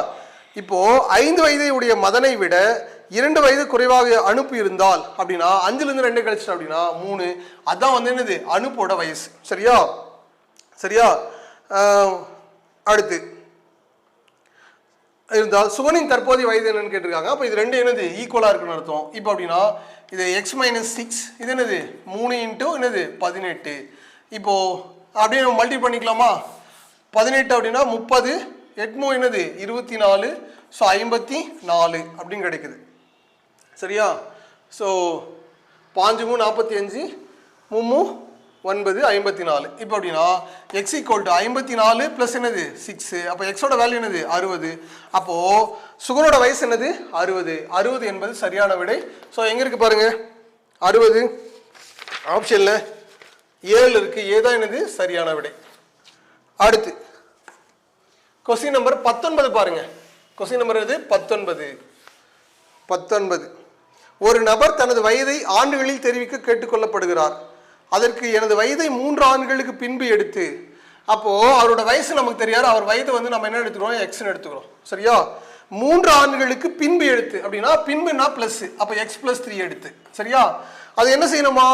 இப்போ 5 வயதை உடைய மதனை விட 2 வயது குறைவாக அனுப்பு இருந்தால் அப்படின்னா 5லேருந்து 2 கழிச்சிட்டோம் அப்படின்னா 3. அதான் வந்து என்னது அனுப்போட வயசு. சரியா சரியா. அடுத்து இருந்தால் சுகனின் தற்போதைய வயது என்னன்னு கேட்டிருக்காங்க. அப்போ இது 2 என்னது ஈக்குவலாக இருக்குன்னு அர்த்தம். இப்போ அப்படின்னா இது x - 6 இது என்னது 3 இன்ட்டு என்னது 18. இப்போ அப்படியே நம்ம மல்டி பண்ணிக்கலாமா. 18 அப்படின்னா 30, 8 என்னது 24, ஸோ 54 அப்படின்னு கிடைக்குது. சரியா, ஸோ 5 3 45, 3 9 54. இப்போ அப்படின்னா எக்ஸ் ஈக்குவல் டு 54 ப்ளஸ் என்னது 6. அப்போ எக்ஸோட வேல்யூ என்னது 60. அப்போது சுகரோட வயசு என்னது 60. 60 என்பது சரியான விடை. ஸோ எங்கே இருக்குது பாருங்க 60 ஆப்ஷனில் 7 இருக்குது. ஏதான் என்னது சரியான விடை. அடுத்து கொஸ்டின் நம்பர் 19 பாருங்க. கொஸ்டின் நம்பர் எது 19. ஒரு நபர் தனது வயதை ஆண்டுகளில் தெரிவிக்க கேட்டுக்கொள்ளப்படுகிறார். அதற்கு எனது வயதை 3 ஆண்டுகளுக்கு பின்பு எடுத்து, அப்போ அவரோட வயசு நமக்கு தெரியாது, அவர் வயது வந்து நம்ம என்ன எடுத்துக்கிறோம் எக்ஸ்ன்னு எடுத்துக்கிறோம். சரியா, 3 ஆண்டுகளுக்கு பின்பு எடுத்து அப்படின்னா பின்புனா பிளஸ், அப்போ x + 3 எடுத்து. சரியா, அது என்ன செய்யணுமா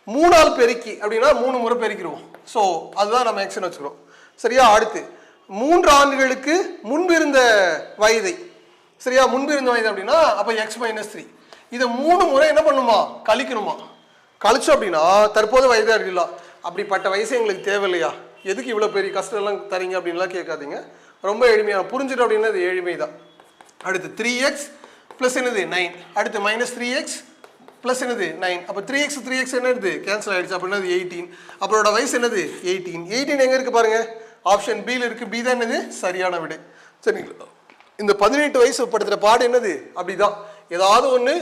3ஆல் பெருக்கி அப்படின்னா 3 முறை பெருக்கிடுவோம். ஸோ அதுதான் நம்ம எக்ஸ்ன்னு வச்சுக்கிறோம். சரியா, அடுத்து 3 ஆண்டுகளுக்கு முன்பு இருந்த வயதை, சரியா முன்பு இருந்த வயது அப்படின்னா அப்போ x - 3 இதை 3 முறை என்ன பண்ணுமா கழிக்கணுமா. கழிச்சோம் அப்படின்னா தற்போது வயதாக இருக்கலாம். அப்படிப்பட்ட வயசு எங்களுக்கு தேவையில்லையா, எதுக்கு இவ்வளோ பெரிய கஷ்டம் எல்லாம் தரீங்க அப்படின்லாம் கேட்காதீங்க. ரொம்ப எளிமையாக புரிஞ்சுட்டு அப்படின்னா அது எளிமை தான். அடுத்து 3x ப்ளஸ் என்னது 9, அடுத்து மைனஸ் 3x ப்ளஸ் என்னது 9. அப்போ 3x என்னது கேன்சல் ஆகிடுச்சு. அப்படின்னா 18. அப்புறோட வயசு என்னது 18 எங்கே இருக்குது பாருங்கள், ஆப்ஷன் பியில் இருக்குது. பி தான் என்னது சரியான விடை. சரிங்களா? இந்த 18 வயசு படுத்துகிற பாடு என்னது அப்படிதான், ஏதாவது ஒன்று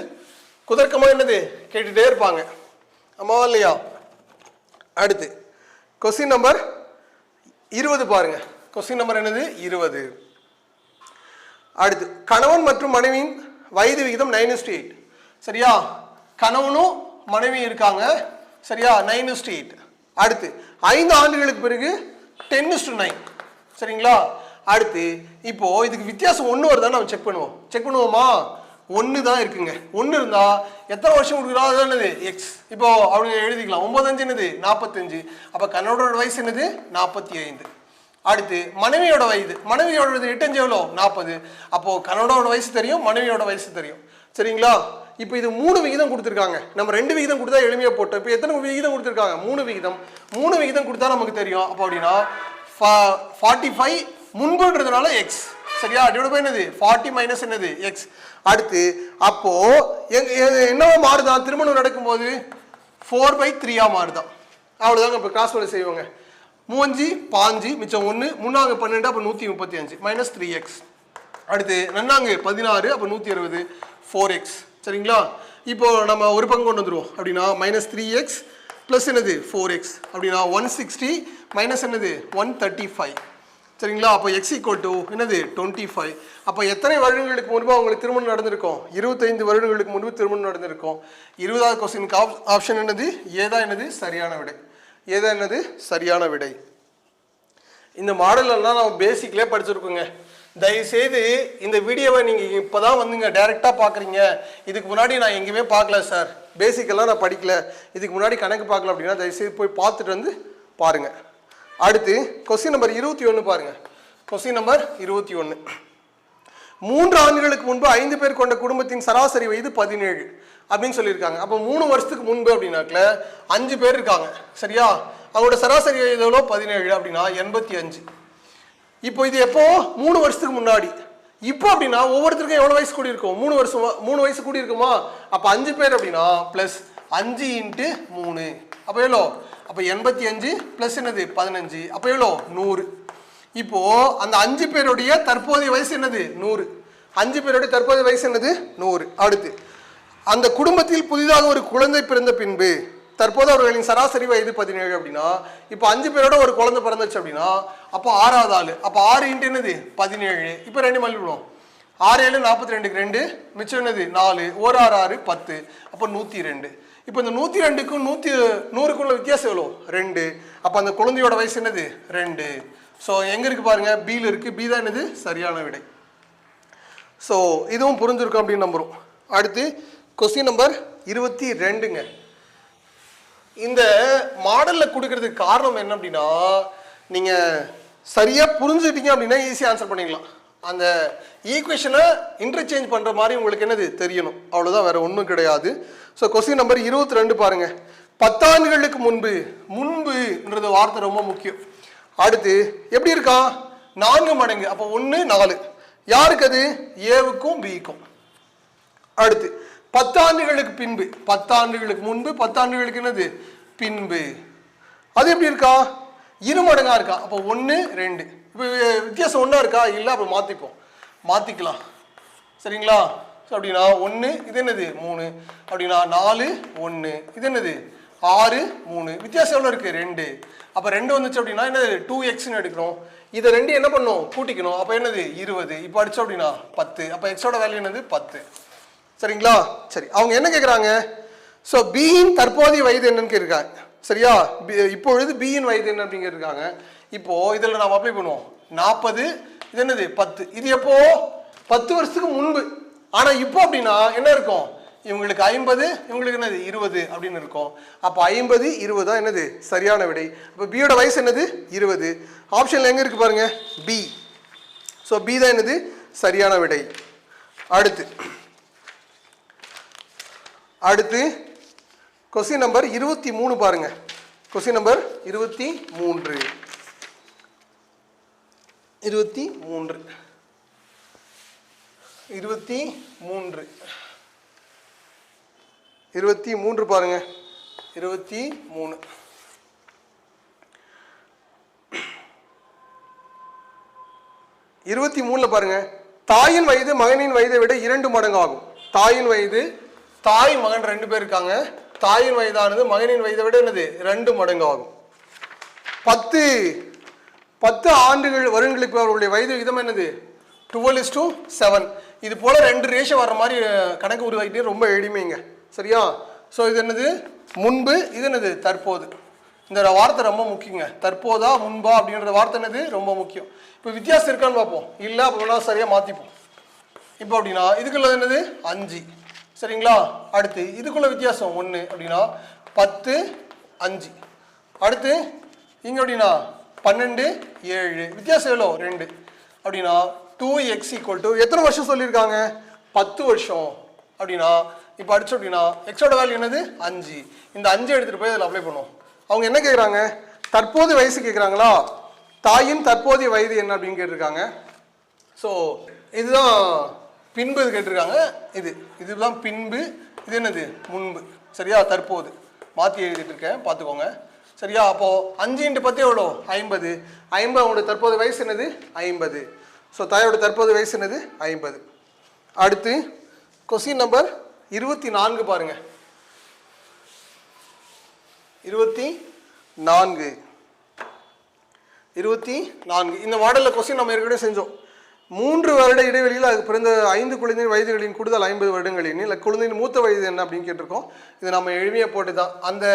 குதர்க்கமாக என்னது கேட்டுகிட்டே இருப்பாங்க. ஆமாவா இல்லையா? அடுத்து கொஸ்டின் நம்பர் 20 பாருங்க. கொஸ்டின் நம்பர் என்னது 20. அடுத்து கணவன் மற்றும் மனைவியின் வயது விகிதம் 9:8. சரியா? கணவனும் மனைவி இருக்காங்க. சரியா? 9:8. அடுத்து 5 ஆண்டுகளுக்கு பிறகு 10:9. சரிங்களா? அடுத்து இப்போ இதுக்கு வித்தியாசம் 1 வருதான்னு நம்ம செக் பண்ணுவோமா? 1 தான் இருக்குங்க. 1 இருந்தா எத்தனை வருஷம் கொடுக்குறோம் அதுதானது எக்ஸ். இப்போ அவங்க எழுதிக்கலாம். 9 என்னது 45. அப்போ கணவனோட வயசு என்னது 45. அடுத்து மனைவியோட வயது, மனைவியோட 8 எவ்வளோ 40. அப்போ கணவனோட வயசு தெரியும், மனைவியோட வயசு தெரியும். சரிங்களா? இப்போ இது 3 விகிதம் கொடுத்துருக்காங்க. நம்ம 2 விகிதம் கொடுத்தா எளிமையாக போட்டோம். இப்போ எத்தனை விகிதம் கொடுத்துருக்காங்க? 3 விகிதம் கொடுத்தா நமக்கு தெரியும். அப்போ அப்படின்னா 45 முன்புன்றதுனால எக்ஸ். சரியா? டிவைட் பை என்னது 40 மைனஸ் என்னது எக்ஸ். அடுத்து அப்போ என்னவோ மாறுதான், திருமணம் நடக்கும்போது 4/3 மாறுதான். அவ்வளோதாங்க. இப்போ கிராஸ் வேலை செய்வாங்க. 3 5 மிச்சம் 1 3 12 அப்போ 135 மைனஸ் 3x. அடுத்து 2 16 அப்போ 160 4x. சரிங்களா? இப்போ நம்ம ஒரு பக்கம் கொண்டு வந்துடுவோம். அப்படின்னா மைனஸ் 3x ப்ளஸ் என்னது 4x. அப்படின்னா 160 மைனஸ் என்னது 135. சரிங்களா? அப்போ x ஈக்குவல் டு என்னது 25. அப்போ எத்தனை வருடங்களுக்கு முன்பு அவங்களுக்கு திருமணம் நடந்திருக்கும்? 25 வருடங்களுக்கு முன்பு திருமணம் நடந்திருக்கும். 20வது கொஸ்டினுக்கு ஆப்ஷன் என்னது ஏதா என்னது சரியான விடை. ஏதா என்னது சரியான விடை. இந்த மாடலெல்லாம் நம்ம பேசிக்லேயே படிச்சிருக்கோங்க. தயவுசெய்து இந்த வீடியோவை நீங்கள் இப்போ தான் வந்துங்க டைரெக்டாக பார்க்குறீங்க, இதுக்கு முன்னாடி நான் எங்கேயுமே பார்க்கல சார், பேசிக்கெல்லாம் நான் படிக்கல, இதுக்கு முன்னாடி கணக்கு பார்க்கல அப்படின்னா தயவுசெய்து போய் பார்த்துட்டு வந்து பாருங்கள். அடுத்து கொஸ்டின் நம்பர் 21 பாருங்க. Question number 21. 3 ஆண்டுகளுக்கு முன்பு 5 பேர் கொண்ட குடும்பத்தின் சராசரி வயது 17 அப்படின்னு சொல்லியிருக்காங்க. அப்போ 3 வருஷத்துக்கு முன்பு அப்படின்னாக்கல 5 பேர் இருக்காங்க. சரியா? அவங்களோட சராசரி வயது எவ்வளோ 17 அப்படின்னா 85. இப்போ இது எப்போ 3 வருஷத்துக்கு முன்னாடி. இப்போ அப்படின்னா ஒவ்வொருத்தருக்கும் எவ்வளோ வயசு கூடி இருக்கும்? 3 வயசு கூடி இருக்குமா? அப்போ 5 பேர் அப்படின்னா ப்ளஸ் 5 × 3 அப்போ எவ்வளோ? அப்போ 85 ப்ளஸ் என்னது 15 அப்போ எவ்வளோ 100. இப்போ அந்த 5 பேருடைய தற்போதைய வயசு என்னது 100. 5 பேருடைய தற்போதைய வயசு என்னது 100. அடுத்து அந்த குடும்பத்தில் புதிதாக ஒரு குழந்தை பிறந்த பின்பு தற்போது அவர்களின் சராசரி வயது 17 அப்படின்னா இப்போ 5 பேரோட ஒரு குழந்தை பிறந்துச்சு அப்படின்னா அப்போ 6வது ஆள். அப்போ 6 × என்னது 17. இப்போ 2 மல்லிவிடும். 6 7 42க்கு 2 மிச்சம் என்னது 4 1 6 6 10 அப்போ 102. இப்போ இந்த 102க்கும் 100க்குள்ள வித்தியாசம் எவ்வளோ 2. அப்போ அந்த குழந்தையோட வயசு என்னது 2. ஸோ எங்கே இருக்குது பாருங்கள், பியில் இருக்குது. பி தான் என்னது சரியான விடை. ஸோ இதுவும் புரிஞ்சிருக்கும் அப்படின்னு நம்புகிறோம். அடுத்து கொஸ்டின் நம்பர் 22ங்க. இந்த மாடலில் கொடுக்கறதுக்கு காரணம் என்ன அப்படின்னா, நீங்கள் சரியாக புரிஞ்சுக்கிட்டீங்க அப்படின்னா ஈஸியாக ஆன்சர் பண்ணிக்கலாம். அந்த ஈக்குவேஷனை இன்டர்சேஞ்ச் பண்ணுற மாதிரி உங்களுக்கு என்னது தெரியணும், அவ்வளோதான், வேறு ஒன்றும் கிடையாது. ஸோ கொஸ்டின் நம்பர் 22 பாருங்கள். 10 ஆண்டுகளுக்கு முன்புன்றது வார்த்தை ரொம்ப முக்கியம். அடுத்து எப்படி இருக்கா 4 மடங்கு. அப்போ 1 4 யாருக்கு? அது ஏவுக்கும் பிக்கும். அடுத்து 10 ஆண்டுகளுக்கு பின்பு, 10 ஆண்டுகளுக்கு முன்பு, 10 ஆண்டுகளுக்கு என்னது பின்பு. அது எப்படி இருக்கா 2 மடங்கா இருக்கா. அப்போ 1 2. இப்போ வித்தியாசம் ஒன்றா இருக்கா? இல்லை. அப்போ மாற்றிக்கலாம். சரிங்களா? ஸோ அப்படின்னா 1 இது என்னது 3 அப்படின்னா 4 1 இது என்னது 6 3 வித்தியாசம் எவ்வளோ இருக்குது 2. அப்போ 2 வந்துச்சு அப்படின்னா என்னது 2xன்னு எடுக்கிறோம். இதை 2 என்ன பண்ணணும் கூட்டிக்கணும். அப்போ என்னது 20. இப்போ அடிச்சோம் அப்படின்னா 10. அப்போ எக்ஸோட வேல்யூ என்னது 10. சரிங்களா? சரி, அவங்க என்ன கேட்குறாங்க? ஸோ பியின் தற்போதைய வயது என்னன்னு கேட்குறாங்க. சரியா? இப்பொழுது பியின் வயது என்ன அப்படின்னு கேட்குறாங்க. இப்போ இதில் நாம் அப்ளை பண்ணுவோம். 40 இது என்னது 10. இது எப்போ 10 வருஷத்துக்கு முன்பு. ஆனால் இப்போ அப்படின்னா என்ன இருக்கும்? இவங்களுக்கு 50 இவங்களுக்கு என்னது 20 அப்படின்னு இருக்கும். அப்போ 50 20 தான் என்னது சரியான விடை. அப்போ பியோட வயசு என்னது 20. ஆப்ஷனில் எங்கே இருக்குது பாருங்க பி. ஸோ பி தான் என்னது சரியான விடை. அடுத்து கொஸ்டின் நம்பர் 23 பாருங்க. Question number 23. 23 பாருங்க 23 23 பாருங்க தாயின் வயது மகனின் வயதை விட 2 மடங்கு ஆகும். தாயின் வயது தாய் மகன் 2 பேர் இருக்காங்க. தாயின் வயதானது மகனின் வயதை விட என்னது 2 மடங்கு ஆகும். 10 ஆண்டுகள் வருடங்களுக்கு அவருடைய வயது விகிதம் என்னது 12:7. இது போல 2 ரேஷியோ வர்ற மாதிரி கணக்கு உருவாக்கிட்டே ரொம்ப எளிமைங்க. சரியா? ஸோ இது என்னது முன்பு, இது என்னது தற்போது. இந்த வார்த்தை ரொம்ப முக்கியங்க. தற்போதா முன்பா அப்படின்ற வார்த்தை என்னது ரொம்ப முக்கியம். இப்போ வித்தியாசம் இருக்கான்னு பார்ப்போம். இல்லை அப்படின்னா சரியாக மாற்றிப்போம். இப்போ அப்படின்னா இதுக்குள்ள என்னது 5. சரிங்களா? அடுத்து இதுக்குள்ள வித்தியாசம் 1 அப்படின்னா 10 5. அடுத்து இங்கே அப்படின்னா 12 7. வித்தியாசம் எவ்வளோ 2 அப்படின்னா 2x = எத்தனை வருஷம் சொல்லியிருக்காங்க 10 வருஷம் அப்படின்னா இப்போ அடிச்சு அப்படின்னா எக்ஸோட வேல்யூ என்னது 5. இந்த 5 எடுத்துகிட்டு போய் அதில் அப்ளை பண்ணுவோம். அவங்க என்ன கேட்குறாங்க தற்போது வயசு கேட்குறாங்களா, தாயின் தற்போதைய வயது என்ன அப்படின்னு கேட்டிருக்காங்க. ஸோ இதுதான் பின்பு இது கேட்டிருக்காங்க. இதுதான் பின்பு, இது என்னது முன்பு. சரியா? தற்போது மாற்றி எழுதிட்டு இருக்கேன் பார்த்துக்கோங்க. சரியா? அப்போது 5 × 10 எவ்வளோ 50. அவங்களோட தற்போது வயசு என்னது 50. ஸோ தாயோட தற்போது வயசு என்னது 50. அடுத்து கொஸ்டின் நம்பர் 24 பாருங்க. 24 இந்த மாடலில் கொஸ்டின் நம்ம ஏற்கனவே செஞ்சோம். 3 வருட இடைவெளியில் அது பிறந்த 5 குழந்தையின் வயதுகளின் கூடுதல் 50 வருடங்களின் இல்லை குழந்தையின் மூத்த வயது என்ன அப்படின்னு கேட்டிருக்கோம். இது நம்ம எளிமையாக போட்டு தான் அந்த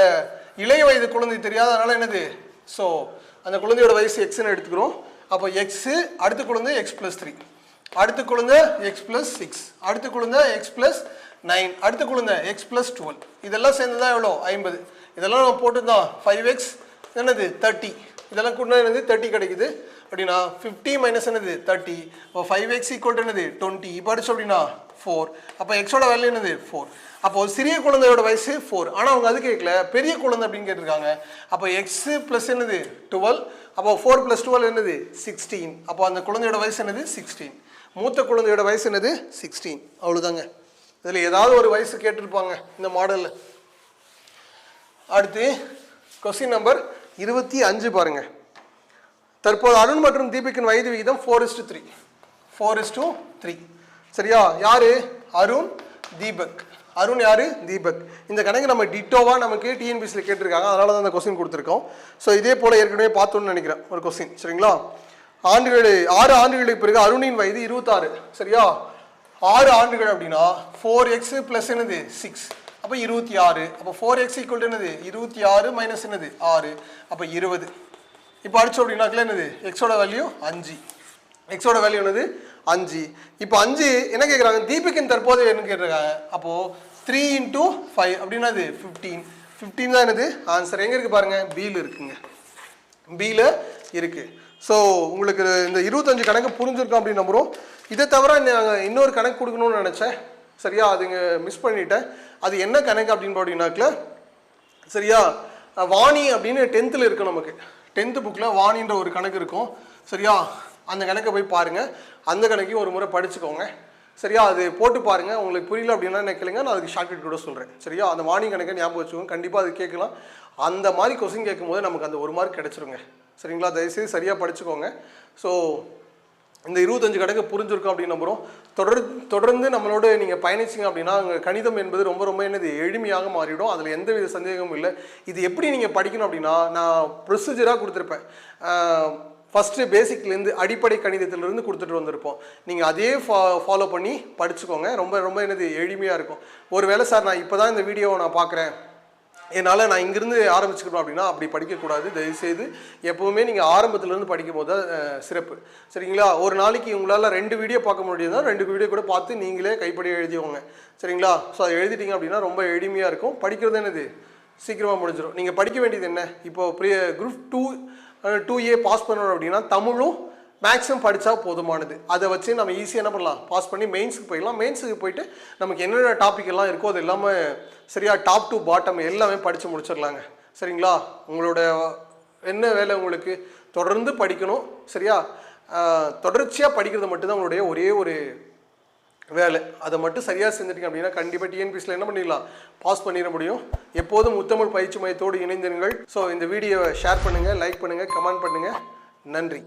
இளைய வயது குழந்தை தெரியாதனால என்னது ஸோ அந்த குழந்தையோட வயசு எக்ஸ்ன்னு எடுத்துக்கிறோம். அப்போ எக்ஸு அடுத்த குழந்தை x+3, அடுத்த குழந்தை x+6, அடுத்த குழந்தை x+9, அடுத்த குழந்தை x+12. இதெல்லாம் சேர்ந்து தான் எவ்வளோ 50. இதெல்லாம் நம்ம போட்டு தான் 5x என்னது 30. இதெல்லாம் கூட என்னது 30 கிடைக்குது அப்படின்னா 50 மைனஸ் என்னது 30. இப்போ 5x = என்னது 20. இப்போ அடிச்சோம் அப்படின்னா 4. அப்போ எக்ஸோட வேல்யூ என்னது 4. அப்போ சிறிய குழந்தையோட வயசு 4. ஆனால் அவங்க அது கேட்கல, பெரிய குழந்தை அப்படின்னு கேட்டிருக்காங்க. அப்போ எக்ஸ் ப்ளஸ் என்னது 12. அப்போ 4 + 12 என்னது 16. அப்போ அந்த குழந்தையோட வயசு என்னது 16. மூத்த குழந்தையோட வயசு என்னது 16. அவ்வளோதாங்க. இதில் ஏதாவது ஒரு வயசு கேட்டிருப்பாங்க இந்த மாடலில். அடுத்து கொஸ்டின் நம்பர் 25 பாருங்க. தற்போது அருண் மற்றும் தீபக்கின் வயது விகிதம் 4:3. 4:3. சரியா? யாரு அருண் தீபக். அருண் யாரு தீபக். இந்த கணக்கு நம்ம டிட்டோவா நமக்கு டிஎன்பிசியில் கேட்டிருக்காங்க, அதனால தான் அந்த கொஸ்டின் கொடுத்துருக்கோம். ஸோ இதே போல ஏற்கனவே பார்த்தோன்னு நினைக்கிறேன் ஒரு கொஸ்டின். சரிங்களா? 6 ஆண்டுகளுக்கு பிறகு அருணின் வயது 26. சரியா? 6 ஆண்டுகள் அப்படின்னா 4x + என்னது 6. அப்போ 26. அப்போ 4x = என்னது 26 மைனஸ் என்னது 6. அப்போ 20. இப்போ அடிச்சோம் அப்படின்னாக்கல என்னது எக்ஸோட வேல்யூ 5. எக்ஸோட வேல்யூ என்னது 5. இப்போ 5 என்ன கேட்குறாங்க தீபக்கின் தற்போது என்ன கேட்டிருக்காங்க. அப்போது 3 × 5 அப்படின்னா அது 15. 15 தான் என்னது ஆன்சர். எங்கே இருக்குது பாருங்கள் பியில் இருக்குங்க. பியில் இருக்குது. ஸோ உங்களுக்கு இந்த 25 கணக்கு புரிஞ்சிருக்கோம் அப்படின்னு நம்புகிறோம். இதை தவிர நாங்கள் இன்னொரு கணக்கு கொடுக்கணும்னு நினச்சேன். சரியா? அதுங்க மிஸ் பண்ணிட்டேன். அது என்ன கணக்கு அப்படின்னு பார்த்தீங்கன்னாக்கல சரியா வாணி அப்படின்னு 10th இருக்குது. நமக்கு 10th புக்கில் வாணின்ற ஒரு கணக்கு இருக்கும். சரியா? அந்த கணக்கை போய் பாருங்கள். அந்த கணக்கையும் ஒரு முறை படிச்சுக்கோங்க. சரியா? அது போட்டு பாருங்கள். உங்களுக்கு புரியல அப்படின்னா நினைக்கலைங்க, நான் அதுக்கு ஷார்ட்கட் கூட சொல்கிறேன். சரியா? அந்த வாணி கணக்கை ஞாபகம் வச்சுக்கோங்க. கண்டிப்பாக அது கேட்கலாம். அந்த மாதிரி கொஸ்டின் கேட்கும்போது நமக்கு அந்த 1 மார்க் கிடச்சிருங்க. சரிங்களா? தயவுசெய்து சரியாக படிச்சுக்கோங்க. ஸோ இந்த 25 கணக்கு புரிஞ்சிருக்கும் அப்படின்னு நம்புகிறோம். தொடர்ந்து நம்மளோட நீங்கள் பயணிச்சிங்க அப்படின்னா அங்கே கணிதம் என்பது ரொம்ப ரொம்ப என்னது எளிமையாக மாறிடும். அதில் எந்தவித சந்தேகமும் இல்லை. இது எப்படி நீங்கள் படிக்கணும் அப்படின்னா நான் ப்ரொசீஜராக கொடுத்துருப்பேன். ஃபஸ்ட்டு பேசிக்லேருந்து அடிப்படை கணிதத்திலேருந்து கொடுத்துட்டு வந்திருப்போம். நீங்கள் அதே ஃபாலோ பண்ணி படிச்சுக்கோங்க. ரொம்ப ரொம்ப என்னது எளிமையாக இருக்கும். ஒரு வேளை சார் நான் இப்போ தான் இந்த வீடியோவை நான் பார்க்குறேன், என்னால் நான் இங்கேருந்து ஆரம்பிச்சுக்கணும் அப்படின்னா அப்படி படிக்கக்கூடாது. தயவுசெய்து எப்போவுமே நீங்கள் ஆரம்பத்துலேருந்து படிக்கும் போது தான் சிறப்பு. சரிங்களா? ஒரு நாளைக்கு உங்களால் 2 வீடியோ பார்க்க முடியுதுன்னா 2 வீடியோ கூட பார்த்து நீங்களே கைப்படி எழுதிவோங்க. சரிங்களா? ஸோ அதை எழுதிட்டீங்க அப்படின்னா ரொம்ப எளிமையாக இருக்கும். படிக்கிறது என்னது சீக்கிரமாக முடிஞ்சிடும். நீங்கள் படிக்க வேண்டியது என்ன, இப்போது குரூப் 2A பாஸ் பண்ணணும் அப்படின்னா தமிழும் மேக்ஸிமம் படித்தா போதுமானது. அதை வச்சு நம்ம ஈஸியாக என்ன பண்ணலாம் பாஸ் பண்ணி மெயின்ஸுக்கு போயிடலாம். மெயின்ஸுக்கு போயிட்டு நமக்கு என்னென்ன டாபிக் எல்லாம் இருக்கோ அது எல்லாமே சரியா டாப் டு பாட்டம் எல்லாமே படித்து முடிச்சிடலாங்க. சரிங்களா? உங்களோட என்ன வேலை உங்களுக்கு தொடர்ந்து படிக்கணும். சரியா? தொடர்ச்சியாக படிக்கிறது மட்டும்தான் உங்களுடைய ஒரே ஒரு வேலை. அதை மட்டும் சரியாக செஞ்சுட்டீங்க அப்படின்னா கண்டிப்பாக டிஎன்பிஎஸ்சியில் என்ன பண்ணிடலாம், பாஸ் பண்ணிட முடியும். எப்போதும் முத்தமிழ் பயிற்சி மையத்தோடு இணைந்திருங்கள். ஸோ இந்த வீடியோவை ஷேர் பண்ணுங்கள், லைக் பண்ணுங்கள், கமெண்ட் பண்ணுங்கள். நன்றி.